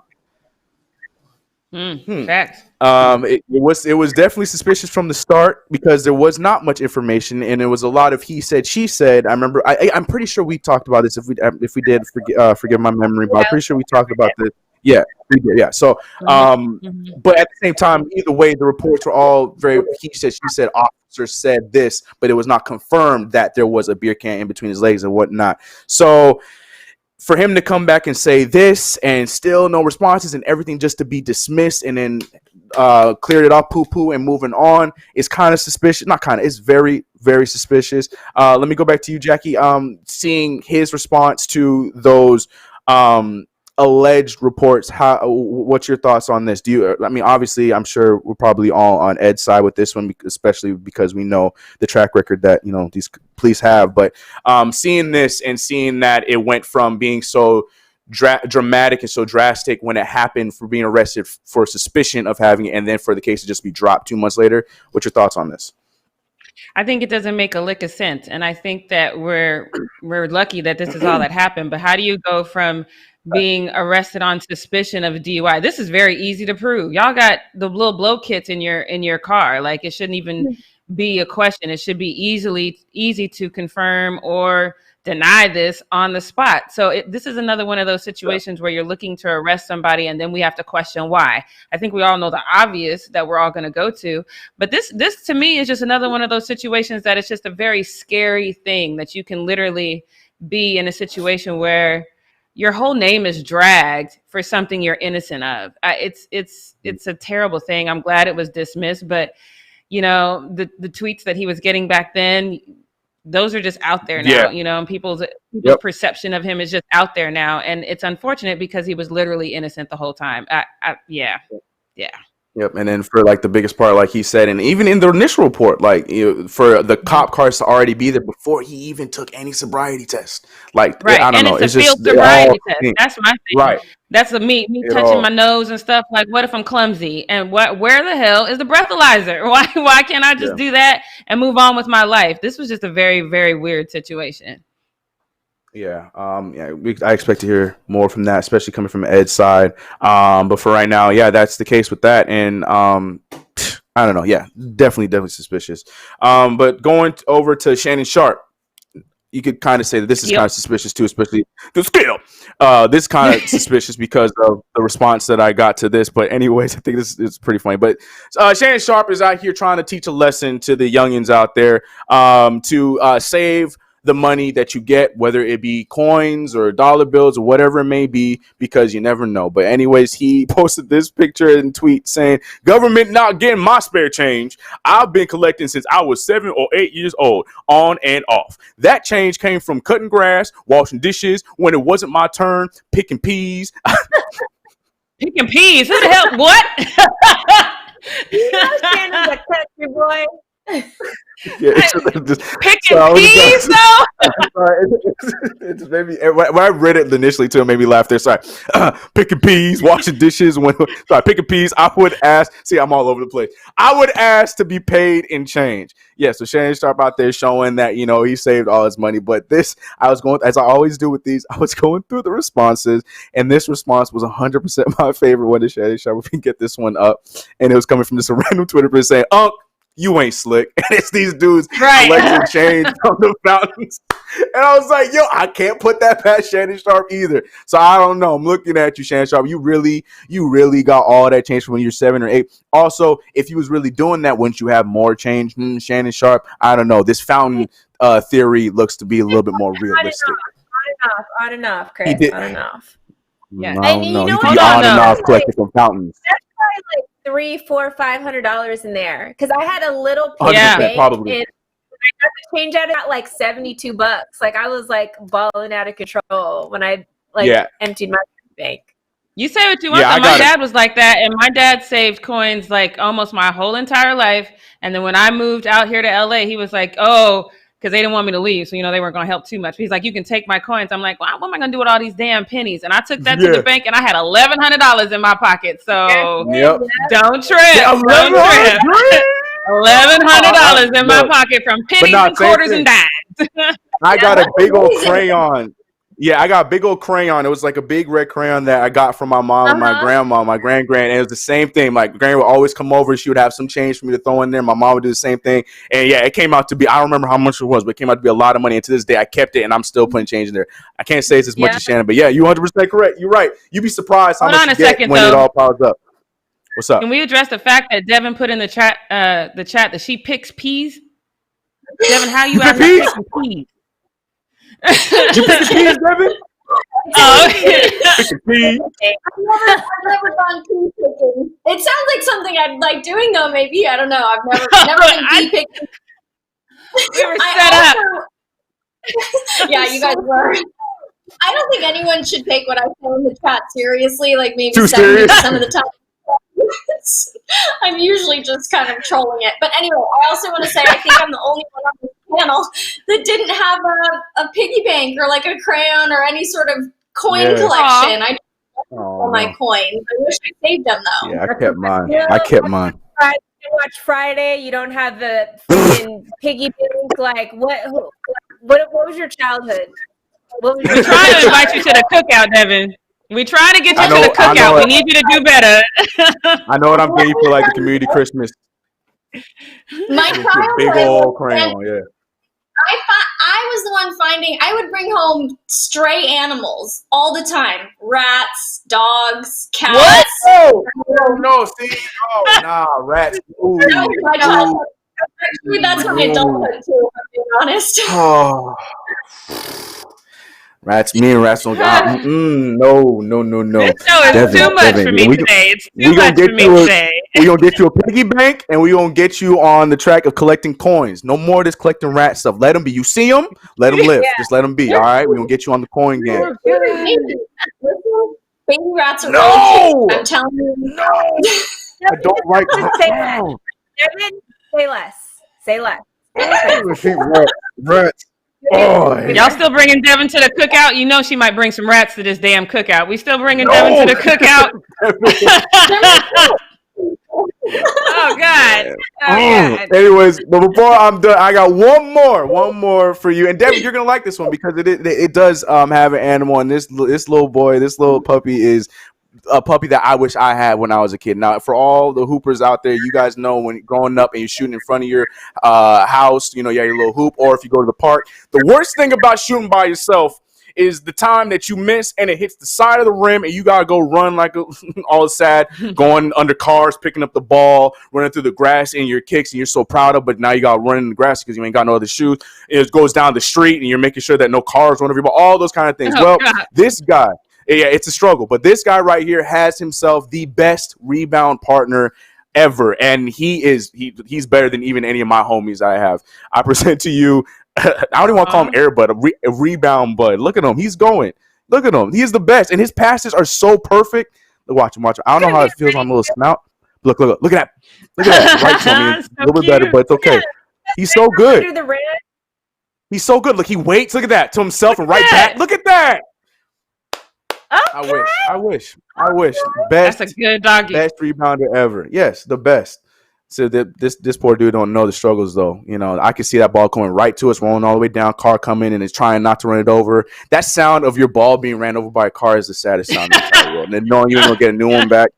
Facts. It was definitely suspicious from the start because there was not much information, and it was a lot of he said, she said. I remember. I'm pretty sure we talked about this. If we did, forgive my memory, but I'm pretty sure we talked about this. Yeah, we did. Yeah. So, but at the same time, either way, the reports were all very. He said, she said. Officer said this, but it was not confirmed that there was a beer can in between his legs and whatnot. So, for him to come back and say this and still no responses and everything just to be dismissed and then cleared it off poo-poo and moving on is kind of suspicious. Not kind of, it's very, very suspicious. Let me go back to you, Jackie. Seeing his response to those alleged reports, what's your thoughts on this? Obviously, I'm sure we're probably all on Ed's side with this one, especially because we know the track record that these police have. But seeing this and seeing that it went from being so dramatic and so drastic when it happened for being arrested for suspicion of having it, and then for the case to just be dropped 2 months later, what's your thoughts on this? I think it doesn't make a lick of sense, and I think that we're lucky that this is all that happened. But how do you go from being arrested on suspicion of a DUI? This is very easy to prove. Y'all got the little blow kits in your car. Like, it shouldn't even be a question. It should be easy to confirm or deny this on the spot. So this is another one of those situations where you're looking to arrest somebody and then we have to question why. I think we all know the obvious that we're all going to go to, but this to me is just another one of those situations that it's just a very scary thing that you can literally be in a situation where your whole name is dragged for something you're innocent of. It's a terrible thing. I'm glad it was dismissed, but the tweets that he was getting back then, those are just out there now, and people's perception of him is just out there now. And it's unfortunate because he was literally innocent the whole time. Yeah. Yep. And then for the biggest part, like he said, and even in the initial report, for the cop cars to already be there before he even took any sobriety test. Right. I don't know. It's a field sobriety test. That's my thing. Right. That's me touching my nose and stuff. Like, what if I'm clumsy? And where the hell is the breathalyzer? Why can't I just do that and move on with my life? This was just a very, very weird situation. Yeah. I expect to hear more from that, especially coming from Ed's side. But for right now, that's the case with that. And I don't know. Yeah, definitely suspicious. But going over to Shannon Sharpe, you could kind of say that this is kind of suspicious too, especially the scale. This kind of suspicious because of the response that I got to this. But anyways, I think this is pretty funny. But Shannon Sharpe is out here trying to teach a lesson to the youngins out there to save the money that you get, whether it be coins or dollar bills or whatever it may be, because you never know. But anyways, he posted this picture and tweet saying, "Government not getting my spare change. I've been collecting since I was 7 or 8 years old, on and off. That change came from cutting grass, washing dishes when it wasn't my turn, picking peas." Picking peas? Who the hell? What? Shannon's a country boy. Picking peas though. It's maybe when I read it initially too, it made me laugh there. Sorry, picking peas, washing dishes. Picking peas. I would ask. See, I'm all over the place. I would ask to be paid in change. Yeah. So Shannon Sharpe out there showing that he saved all his money. But this, I was going, as I always do with these, I was going through the responses, and this response was 100% my favorite one to Shannon Sharpe. We can get this one up, and it was coming from just a random Twitter person saying, "Unc, you ain't slick." And it's these dudes collecting change from the fountains. And I was like, yo, I can't put that past Shannon Sharpe either. So I don't know. I'm looking at you, Shannon Sharpe. You really got all that change from when you're 7 or 8. Also, if you was really doing that, wouldn't you have more change? Shannon Sharpe, I don't know. This fountain theory looks to be a little bit more realistic. Odd enough, Chris. Odd enough. Yeah. I don't know. You could be on and off collecting from fountains. That's probably $300, $400, $500 in there, because I had a little probably. got the change out at like $72. Like I was like balling out of control when I emptied my bank. You say what you want, though. My dad was like that, and my dad saved coins like almost my whole entire life. And then when I moved out here to LA, he was like, "Oh," because they didn't want me to leave, so they weren't going to help too much. He's like, "You can take my coins." I'm like, "Well, what am I going to do with all these damn pennies?" And I took that to the bank, and I had $1,100 in my pocket. So don't trip, $1,100 in my pocket from pennies and quarters and dimes. I got a big old crayon. Yeah, I got a big old crayon. It was like a big red crayon that I got from my mom and my grandma, my grand-grand. And it was the same thing. Like, Granny would always come over. She would have some change for me to throw in there. My mom would do the same thing. And, yeah, it came out to be – I don't remember how much it was, but it came out to be a lot of money. And to this day, I kept it, and I'm still putting change in there. I can't say it's as much as Shannon, but, yeah, you're 100% correct. You're right. You'd be surprised how much you get when it all piles up. What's up? Can we address the fact that Devin put in the chat that she picks peas? Devin, how you out here picking peas? You pick peas, Devin? I've never gone pea picking. It sounds like something I'd like doing, though. Maybe I don't know. I've never been pea picking. We were set up. Yeah, you guys were. I don't think anyone should take what I say in the chat seriously. Like maybe 70% of the time. I'm usually just kind of trolling it. But anyway, I also want to say I think I'm the only one on this panel that didn't have a piggy bank or like a crayon or any sort of coin collection. I all my coins. I wish I saved them though. Yeah, I kept mine. I kept mine. You watch Friday. You don't have the freaking piggy bank. Like what was your childhood? We're trying to invite you to the cookout, Devin. We trying to get you to the cookout. We need you to do better. I know what I'm getting for like the community Christmas. My big old crayon, yeah. I was the one finding. I would bring home stray animals all the time: rats, dogs, cats. What? No. See, rats. Ooh, my childhood. Actually, that's my adulthood too. If I'm being honest. Oh. Rats, me and rats don't got no. This show is too much for me today. It's too much for me today. We're going to get you a piggy bank, and we're going to get you on the track of collecting coins. No more of this collecting rat stuff. Let them be. You see them, let them live. Just let them be, all right? We're going to get you on the coin game. Baby rats are no! I'm telling you. No! I don't like that. Say less. Rats. Oh, y'all still bringing Devin to the cookout? You know she might bring some rats to this damn cookout. We still bringing Devin to the cookout? Oh God. Anyways, but before I'm done, I got one more for you. And Devin, you're gonna like this one because it does have an animal, and this little boy, this little puppy is a puppy that I wish I had when I was a kid. Now, for all the hoopers out there, you guys know when growing up and you're shooting in front of your house, you have your little hoop, or if you go to the park, the worst thing about shooting by yourself is the time that you miss and it hits the side of the rim and you gotta go run like all sad, going under cars, picking up the ball, running through the grass in your kicks, and you're so proud of, but now you gotta run in the grass because you ain't got no other shoes. It goes down the street and you're making sure that no cars run over you, all those kind of things. This guy. Yeah, it's a struggle. But this guy right here has himself the best rebound partner ever. And he's better than even any of my homies I have. I present to you, I don't even want to call him Air Bud, a rebound bud. Look at him. He's going. Look at him. He is the best. And his passes are so perfect. Watch him. I don't know how it feels on the little snout. Look at that. Look at that. Right to me. It's a little bit better, but it's okay. He's so good. He's so good. Look, he waits. Look at that. To himself and right back. Look at that. Okay. I wish. Best. That's a good doggy. Best rebounder ever. Yes, the best. So this poor dude don't know the struggles though. I can see that ball coming right to us, rolling all the way down. Car coming and is trying not to run it over. That sound of your ball being ran over by a car is the saddest sound in the entire world. And then knowing you ain't gonna get a new one back.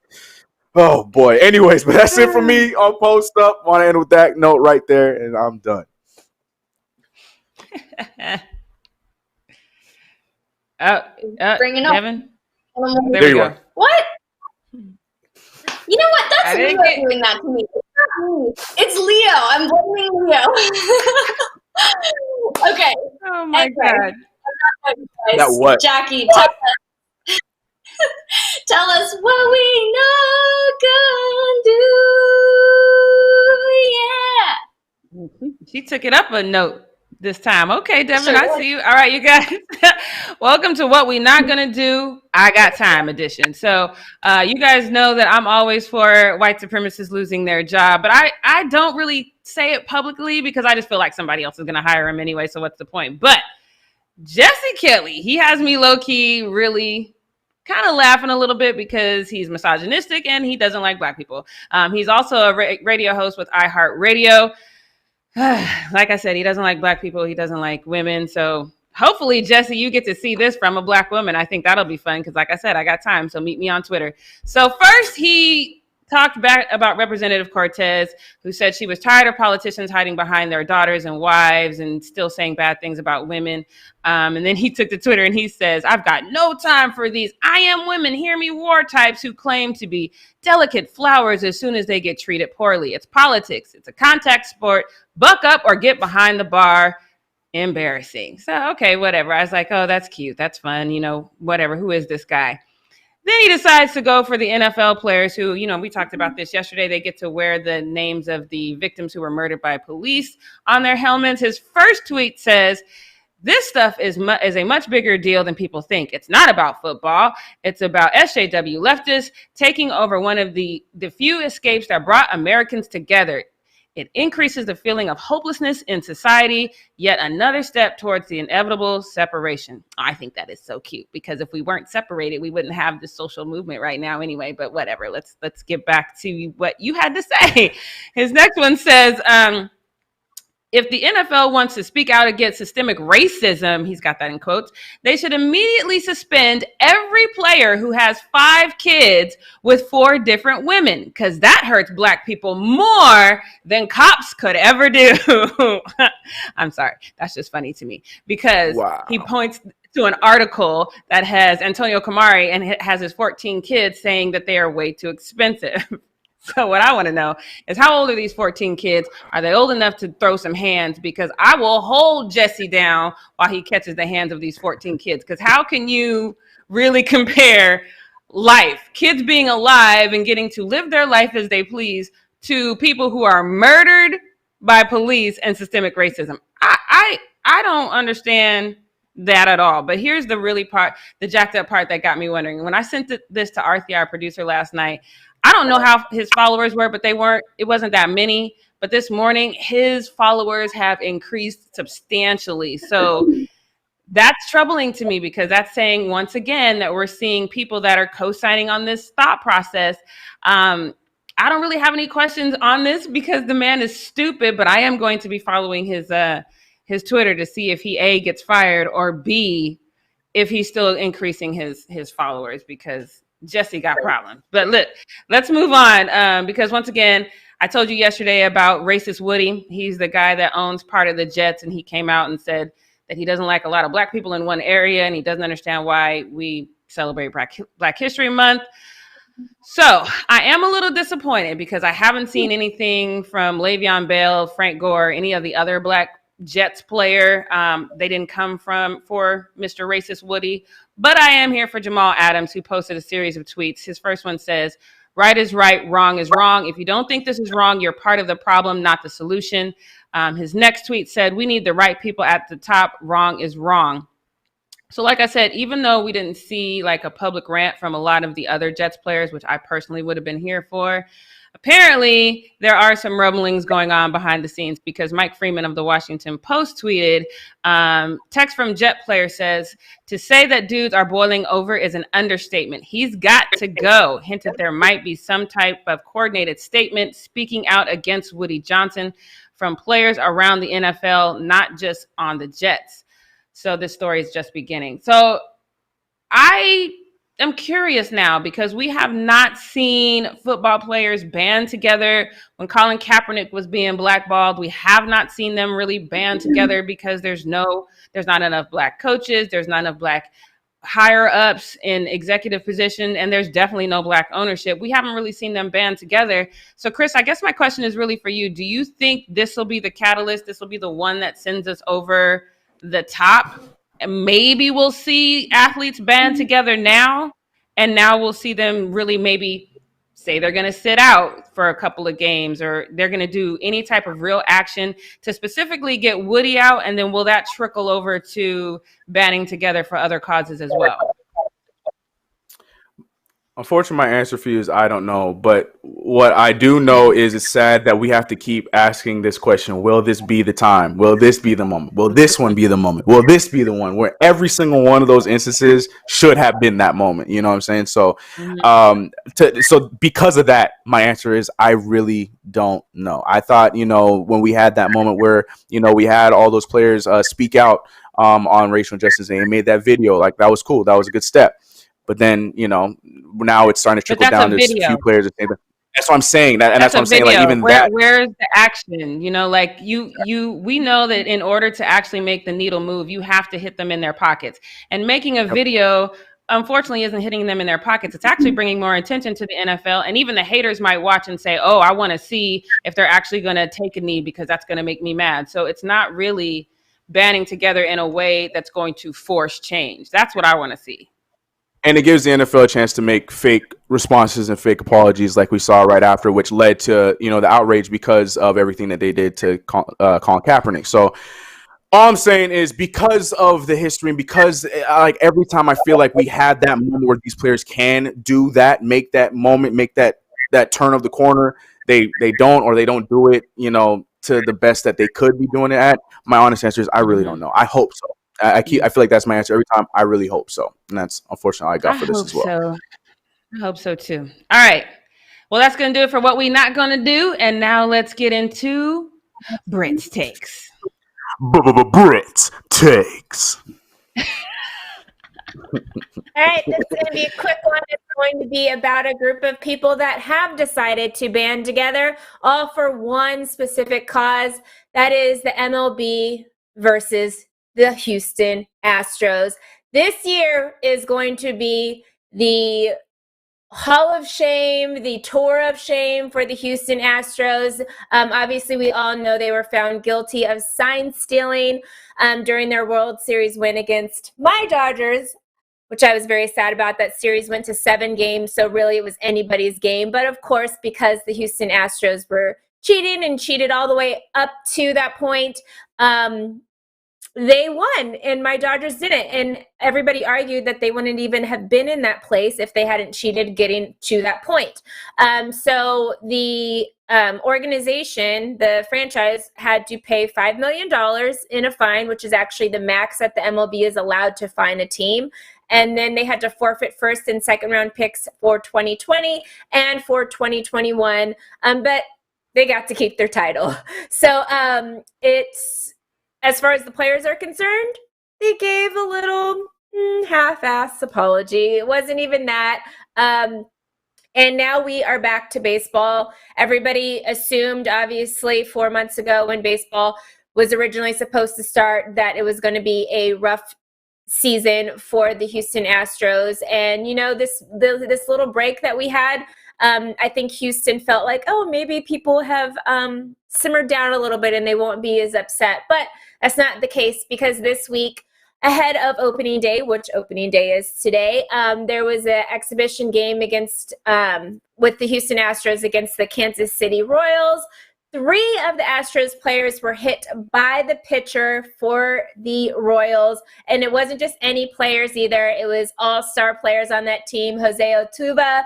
Oh boy. Anyways, but that's it for me on Post Up. Want to end with that note right there, and I'm done. Bringing up Devin. There you are. What? You know what? That's Leo doing that to me. It's not me. It's Leo. I'm blaming Leo. Okay. Oh my God. That what? Jackie, tell us what we know gonna do. Yeah. She took it up a note this time. Okay, Devin, Sure. I see you. All right, you guys. Welcome to What We Not Gonna Do, I Got Time edition. So you guys know that I'm always for white supremacists losing their job, but I don't really say it publicly because I just feel like somebody else is gonna hire him anyway, so what's the point? But Jesse Kelly, he has me low-key really kind of laughing a little bit because he's misogynistic and he doesn't like black people. He's also a radio host with iHeartRadio. Like I said, he doesn't like black people. He doesn't like women. So hopefully, Jesse, you get to see this from a black woman. I think that'll be fun because, like I said, I got time. So meet me on Twitter. So first, he talked back about Representative Cortez, who said she was tired of politicians hiding behind their daughters and wives and still saying bad things about women. And then he took to Twitter and he says, I've got no time for these I am women, hear me war types who claim to be delicate flowers as soon as they get treated poorly. It's politics. It's a contact sport. Buck up or get behind the bar. Embarrassing. So, okay, whatever. I was like, oh, that's cute. That's fun. You know, whatever. Who is this guy? Then he decides to go for the NFL players who, you know, we talked about this yesterday. They get to wear the names of the victims who were murdered by police on their helmets. His first tweet says, this stuff is a much bigger deal than people think. It's not about football. It's about SJW leftists taking over one of the few escapes that brought Americans together. It increases the feeling of hopelessness in society, yet another step towards the inevitable separation. I think that is so cute because if we weren't separated, we wouldn't have this social movement right now anyway, but whatever. Let's get back to what you had to say. His next one says, if the NFL wants to speak out against systemic racism, he's got that in quotes, they should immediately suspend every player who has 5 kids with 4 different women, because that hurts black people more than cops could ever do. I'm sorry. That's just funny to me because he points to an article that has Antonio Camari and it has his 14 kids saying that they are way too expensive. So what I want to know is how old are these 14 kids? Are they old enough to throw some hands? Because I will hold Jesse down while he catches the hands of these 14 kids. Because how can you really compare life, kids being alive and getting to live their life as they please, to people who are murdered by police and systemic racism? I don't understand that at all. But here's the really part, the jacked up part that got me wondering. When I sent this to Arthur, our producer, last night, I don't know how his followers were, but it wasn't that many. But this morning, his followers have increased substantially. So that's troubling to me because that's saying, once again, that we're seeing people that are co-signing on this thought process. I don't really have any questions on this because the man is stupid, but I am going to be following his Twitter to see if he, A, gets fired, or B, if he's still increasing his followers, because Jesse got problems. But look, let's move on because once again, I told you yesterday about racist Woody. He's the guy that owns part of the Jets, and he came out and said that he doesn't like a lot of black people in one area, and he doesn't understand why we celebrate Black History Month. So I am a little disappointed because I haven't seen anything from Le'Veon Bell, Frank Gore, any of the other black Jets player. They didn't come for Mr. Racist Woody. But I am here for Jamal Adams, who posted a series of tweets. His first one says, right is right, wrong is wrong. If you don't think this is wrong, you're part of the problem, not the solution. His next tweet said, we need the right people at the top. Wrong is wrong. So like I said, even though we didn't see like a public rant from a lot of the other Jets players, which I personally would have been here for, apparently there are some rumblings going on behind the scenes because Mike Freeman of the Washington Post tweeted, text from Jet player says, to say that dudes are boiling over is an understatement. He's got to go. Hinted there might be some type of coordinated statement speaking out against Woody Johnson from players around the NFL, not just on the Jets. So this story is just beginning. So I'm curious now because we have not seen football players band together. When Colin Kaepernick was being blackballed, we have not seen them really band together because there's not enough black coaches. There's not enough black higher ups in executive position, and there's definitely no black ownership. We haven't really seen them band together. So Chris, I guess my question is really for you. Do you think this will be the catalyst? This will be the one that sends us over the top? Maybe we'll see athletes band together now, and now we'll see them really maybe say they're going to sit out for a couple of games, or they're going to do any type of real action to specifically get Woody out? And then will that trickle over to banding together for other causes as well? Unfortunately, my answer for you is I don't know. But what I do know is it's sad that we have to keep asking this question. Will this be the time? Will this be the moment? Will this one be the moment? Will this be the one? Where every single one of those instances should have been that moment. You know what I'm saying? So, so because of that, my answer is I really don't know. I thought, when we had that moment where, we had all those players speak out on racial injustice and made that video, like that was cool. That was a good step. But then, now it's starting to trickle down to a few players. That's what I'm saying. That's what I'm saying. Like even where's the action? Like we know that in order to actually make the needle move, you have to hit them in their pockets. And making a video, unfortunately, isn't hitting them in their pockets. It's actually bringing more attention to the NFL. And even the haters might watch and say, oh, I want to see if they're actually going to take a knee because that's going to make me mad. So it's not really banding together in a way that's going to force change. That's what I want to see. And it gives the NFL a chance to make fake responses and fake apologies like we saw right after, which led to, the outrage because of everything that they did to Colin Kaepernick. So all I'm saying is because of the history and because like every time I feel like we had that moment where these players can do that, make that moment, make that turn of the corner, they don't, or they don't do it, to the best that they could be doing it at. My honest answer is I really don't know. I hope so. I feel like that's my answer every time. I really hope so. And that's unfortunately all I got for this as well. So. I hope so too. All right. Well, that's going to do it for what we're not going to do. And now let's get into Britt's takes. Britt's takes. All right, this is going to be a quick one. It's going to be about a group of people that have decided to band together, all for one specific cause. That is the MLB versus the Houston Astros. This year is going to be the Hall of Shame, the tour of shame for the Houston Astros. Obviously, we all know they were found guilty of sign stealing during their World Series win against my Dodgers, which I was very sad about. That series went to 7 games, so really it was anybody's game. But of course, because the Houston Astros were cheated all the way up to that point, they won and my Dodgers didn't. And everybody argued that they wouldn't even have been in that place if they hadn't cheated getting to that point. So the organization, the franchise, had to pay $5 million in a fine, which is actually the max that the MLB is allowed to fine a team. And then they had to forfeit first and second round picks for 2020 and for 2021. But they got to keep their title. So it's, as far as the players are concerned, they gave a little half-ass apology. It wasn't even that. And now we are back to baseball. Everybody assumed, obviously, 4 months ago when baseball was originally supposed to start, that it was going to be a rough season for the Houston Astros. And, this little break that we had, I think Houston felt like, oh, maybe people have simmered down a little bit and they won't be as upset. But that's not the case, because this week, ahead of opening day, which opening day is today, there was an exhibition game with the Houston Astros against the Kansas City Royals. 3 of the Astros players were hit by the pitcher for the Royals. And it wasn't just any players either. It was all-star players on that team. Jose Altuve,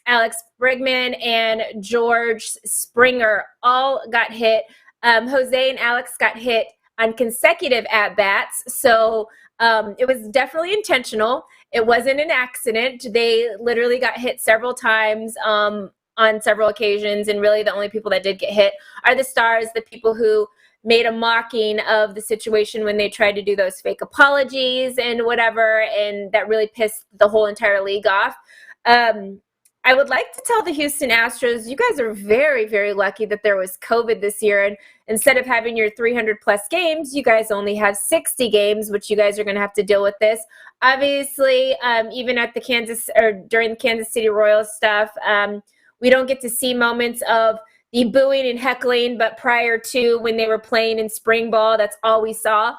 Alex Bregman, and George Springer all got hit. Jose and Alex got hit on consecutive at-bats. So it was definitely intentional. It wasn't an accident. They literally got hit several times on several occasions, and really the only people that did get hit are the stars, the people who made a mocking of the situation when they tried to do those fake apologies and whatever, and that really pissed the whole entire league off. I would like to tell the Houston Astros, you guys are very, very lucky that there was COVID this year, and instead of having your 300 plus games, you guys only have 60 games, which you guys are going to have to deal with this. Obviously, even at during the Kansas City Royals stuff, we don't get to see moments of the booing and heckling, but prior to when they were playing in spring ball, that's all we saw.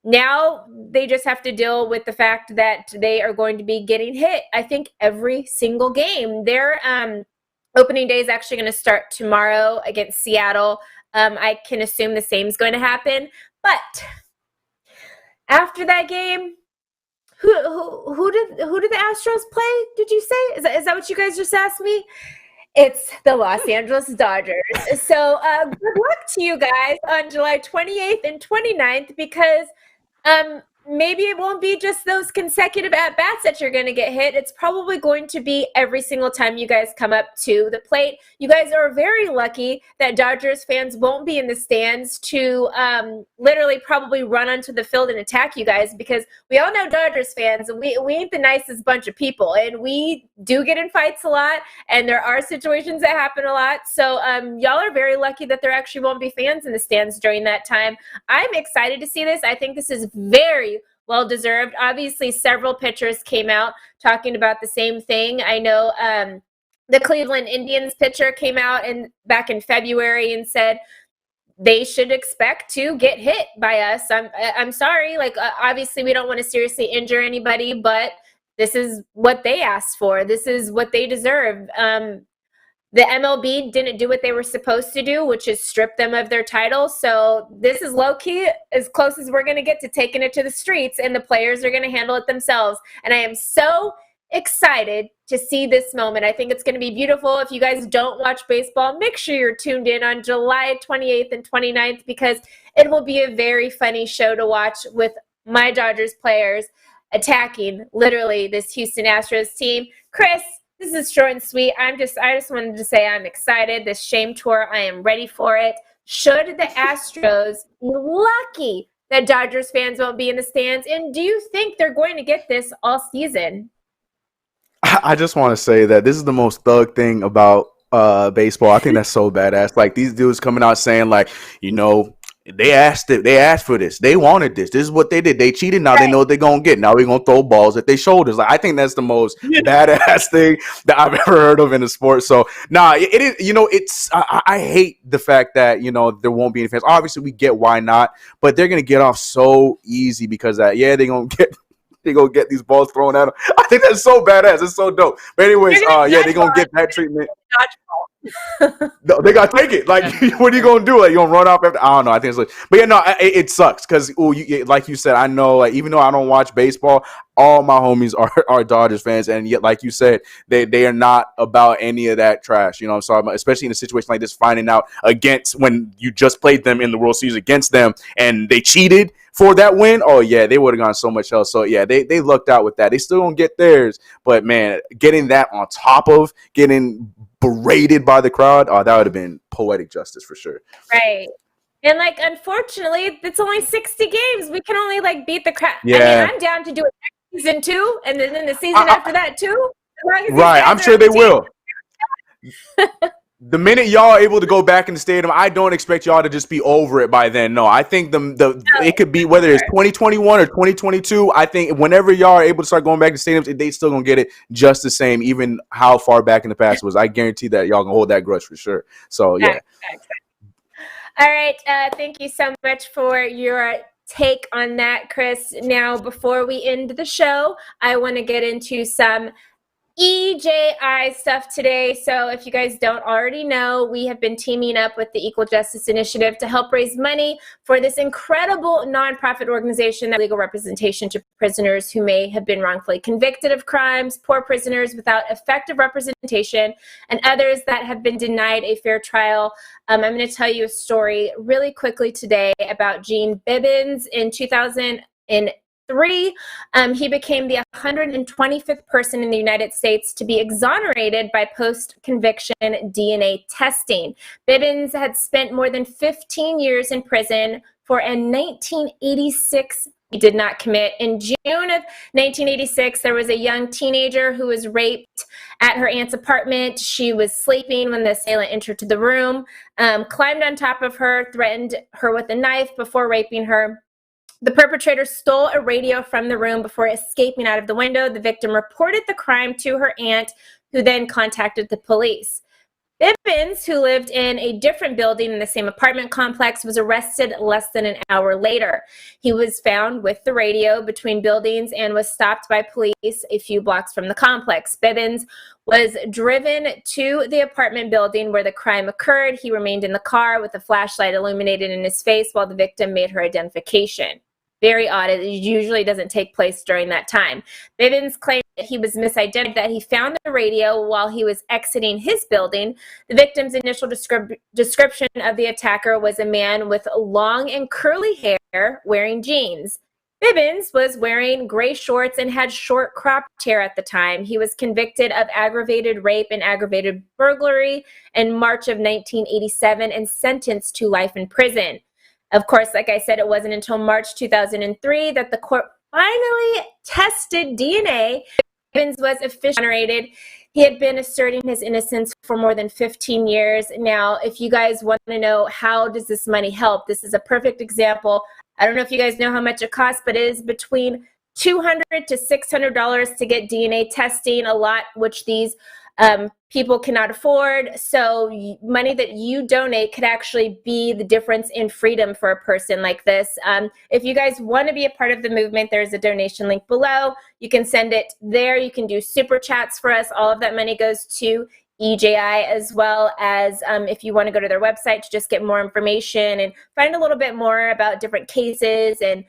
now they just have to deal with the fact that they are going to be getting hit, I think, every single game. Their opening day is actually going to start tomorrow against Seattle. I can assume the same is going to happen. But after that game, who did the Astros play? Did you say? Is that what you guys just asked me? It's the Los Angeles Dodgers. So good luck to you guys on July 28th and 29th, because maybe it won't be just those consecutive at-bats that you're going to get hit. It's probably going to be every single time you guys come up to the plate. You guys are very lucky that Dodgers fans won't be in the stands to literally probably run onto the field and attack you guys, because we all know Dodgers fans, we ain't the nicest bunch of people, and we do get in fights a lot, and there are situations that happen a lot. So y'all are very lucky that there actually won't be fans in the stands during that time. I'm excited to see this. I think this is very well-deserved. Obviously, several pitchers came out talking about the same thing. I know the Cleveland Indians pitcher came out back in February and said they should expect to get hit by us. I'm sorry. Like, obviously, we don't want to seriously injure anybody, but this is what they asked for. This is what they deserve. The MLB didn't do what they were supposed to do, which is strip them of their title. So this is low-key as close as we're going to get to taking it to the streets, and the players are going to handle it themselves. And I am so excited to see this moment. I think it's going to be beautiful. If you guys don't watch baseball, make sure you're tuned in on July 28th and 29th, because it will be a very funny show to watch with my Dodgers players attacking literally this Houston Astros team. Chris, this is short and sweet. I just wanted to say I'm excited. This shame tour, I am ready for it. Should the Astros be lucky that Dodgers fans won't be in the stands? And do you think they're going to get this all season? I just want to say that this is the most thug thing about baseball. I think that's so badass. Like, these dudes coming out saying, like, you know, they asked for this. They wanted this. This is what they did. They cheated. Now they know what they're going to get. Now we're going to throw balls at their shoulders. Like, I think that's the most badass thing that I've ever heard of in the sport. So, it is, you know, it's, I hate the fact that, you know, there won't be any fans. Obviously, we get why not, but they're going to get off so easy because they're going to get these balls thrown at them. I think that's so badass. It's so dope. But anyways, they're going to get that treatment. No, they gotta take it. Like, what are you gonna do? Like, you gonna run off after? I don't know. I think it's like, but yeah, no, it sucks because, like you said, I know, like, even though I don't watch baseball, all my homies are Dodgers fans, and yet, like you said, they are not about any of that trash. You know, so especially in a situation like this, finding out against when you just played them in the World Series against them and they cheated for that win. Oh yeah, they would have gone so much hell. So yeah, they lucked out with that. They still don't get theirs, but man, getting that on top of getting berated by the crowd, that would have been poetic justice for sure. Right. And, like, unfortunately, it's only 60 games. We can only, like, beat the crowd. Yeah. I mean, I'm down to do it next season too, and then the season after that too. Right, I'm sure they will. The minute y'all are able to go back in the stadium, I don't expect y'all to just be over it by then. No, I think it could be whether it's 2021 or 2022. I think whenever y'all are able to start going back to stadiums, they still gonna get it just the same, even how far back in the past it was. I guarantee that y'all gonna hold that grudge for sure. So yeah. All right, thank you so much for your take on that, Chris. Now, before we end the show, I want to get into some EJI stuff today. So if you guys don't already know, we have been teaming up with the Equal Justice Initiative to help raise money for this incredible nonprofit organization that legal representation to prisoners who may have been wrongfully convicted of crimes, poor prisoners without effective representation, and others that have been denied a fair trial. I'm going to tell you a story really quickly today about Gene Bibbins. In 2003, he became the 125th person in the United States to be exonerated by post-conviction DNA testing. Bibbins had spent more than 15 years in prison for a 1986 he did not commit. In June of 1986, there was a young teenager who was raped at her aunt's apartment. She was sleeping when the assailant entered to the room, climbed on top of her, threatened her with a knife before raping her. The perpetrator stole a radio from the room before escaping out of the window. The victim reported the crime to her aunt, who then contacted the police. Bibbins, who lived in a different building in the same apartment complex, was arrested less than an hour later. He was found with the radio between buildings and was stopped by police a few blocks from the complex. Bibbins was driven to the apartment building where the crime occurred. He remained in the car with a flashlight illuminated in his face while the victim made her identification. Very odd. It usually doesn't take place during that time. Bibbins claimed that he was misidentified, that he found the radio while he was exiting his building. The victim's initial description of the attacker was a man with long and curly hair wearing jeans. Bibbins was wearing gray shorts and had short cropped hair at the time. He was convicted of aggravated rape and aggravated burglary in March of 1987 and sentenced to life in prison. Of course, like I said, it wasn't until March 2003 that the court finally tested DNA. Bibbins was officially exonerated. He had been asserting his innocence for more than 15 years. Now, if you guys want to know how does this money help, this is a perfect example. I don't know if you guys know how much it costs, but it is between $200 to $600 to get DNA testing, a lot which these people cannot afford. So money that you donate could actually be the difference in freedom for a person like this. If you guys want to be a part of the movement, there's a donation link below. You can send it there. You can do super chats for us. All of that money goes to EJI, as well as if you want to go to their website to just get more information and find a little bit more about different cases and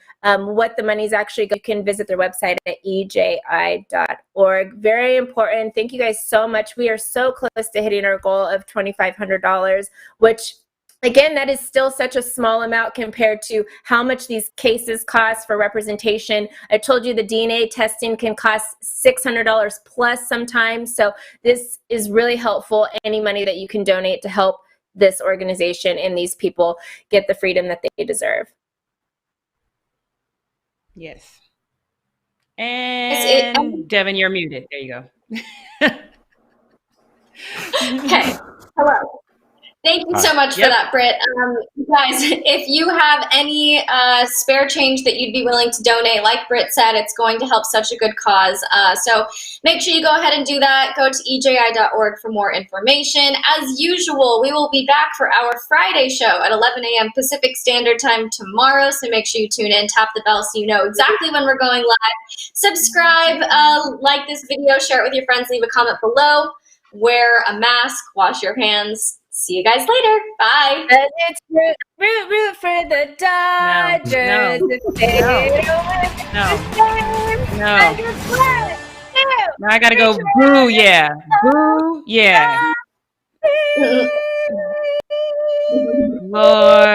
what the money's actually going. You can visit their website at eji.org. Very important. Thank you guys so much. We are so close to hitting our goal of $2,500, which, again, that is still such a small amount compared to how much these cases cost for representation. I told you the DNA testing can cost $600 plus sometimes. So this is really helpful. Any money that you can donate to help this organization and these people get the freedom that they deserve. Yes. And Devin, you're muted. There you go. Okay. Hello. Thank you so much for that, Britt. Guys, if you have any spare change that you'd be willing to donate, like Britt said, it's going to help such a good cause. So make sure you go ahead and do that. Go to eji.org for more information. As usual, we will be back for our Friday show at 11 a.m. Pacific Standard Time tomorrow. So make sure you tune in, tap the bell so you know exactly when we're going live. Subscribe, like this video, share it with your friends, leave a comment below. Wear a mask, wash your hands. See you guys later. Bye. And it's root for the Dodgers. Now I gotta go. Boo, yeah. Boo, yeah. Lord.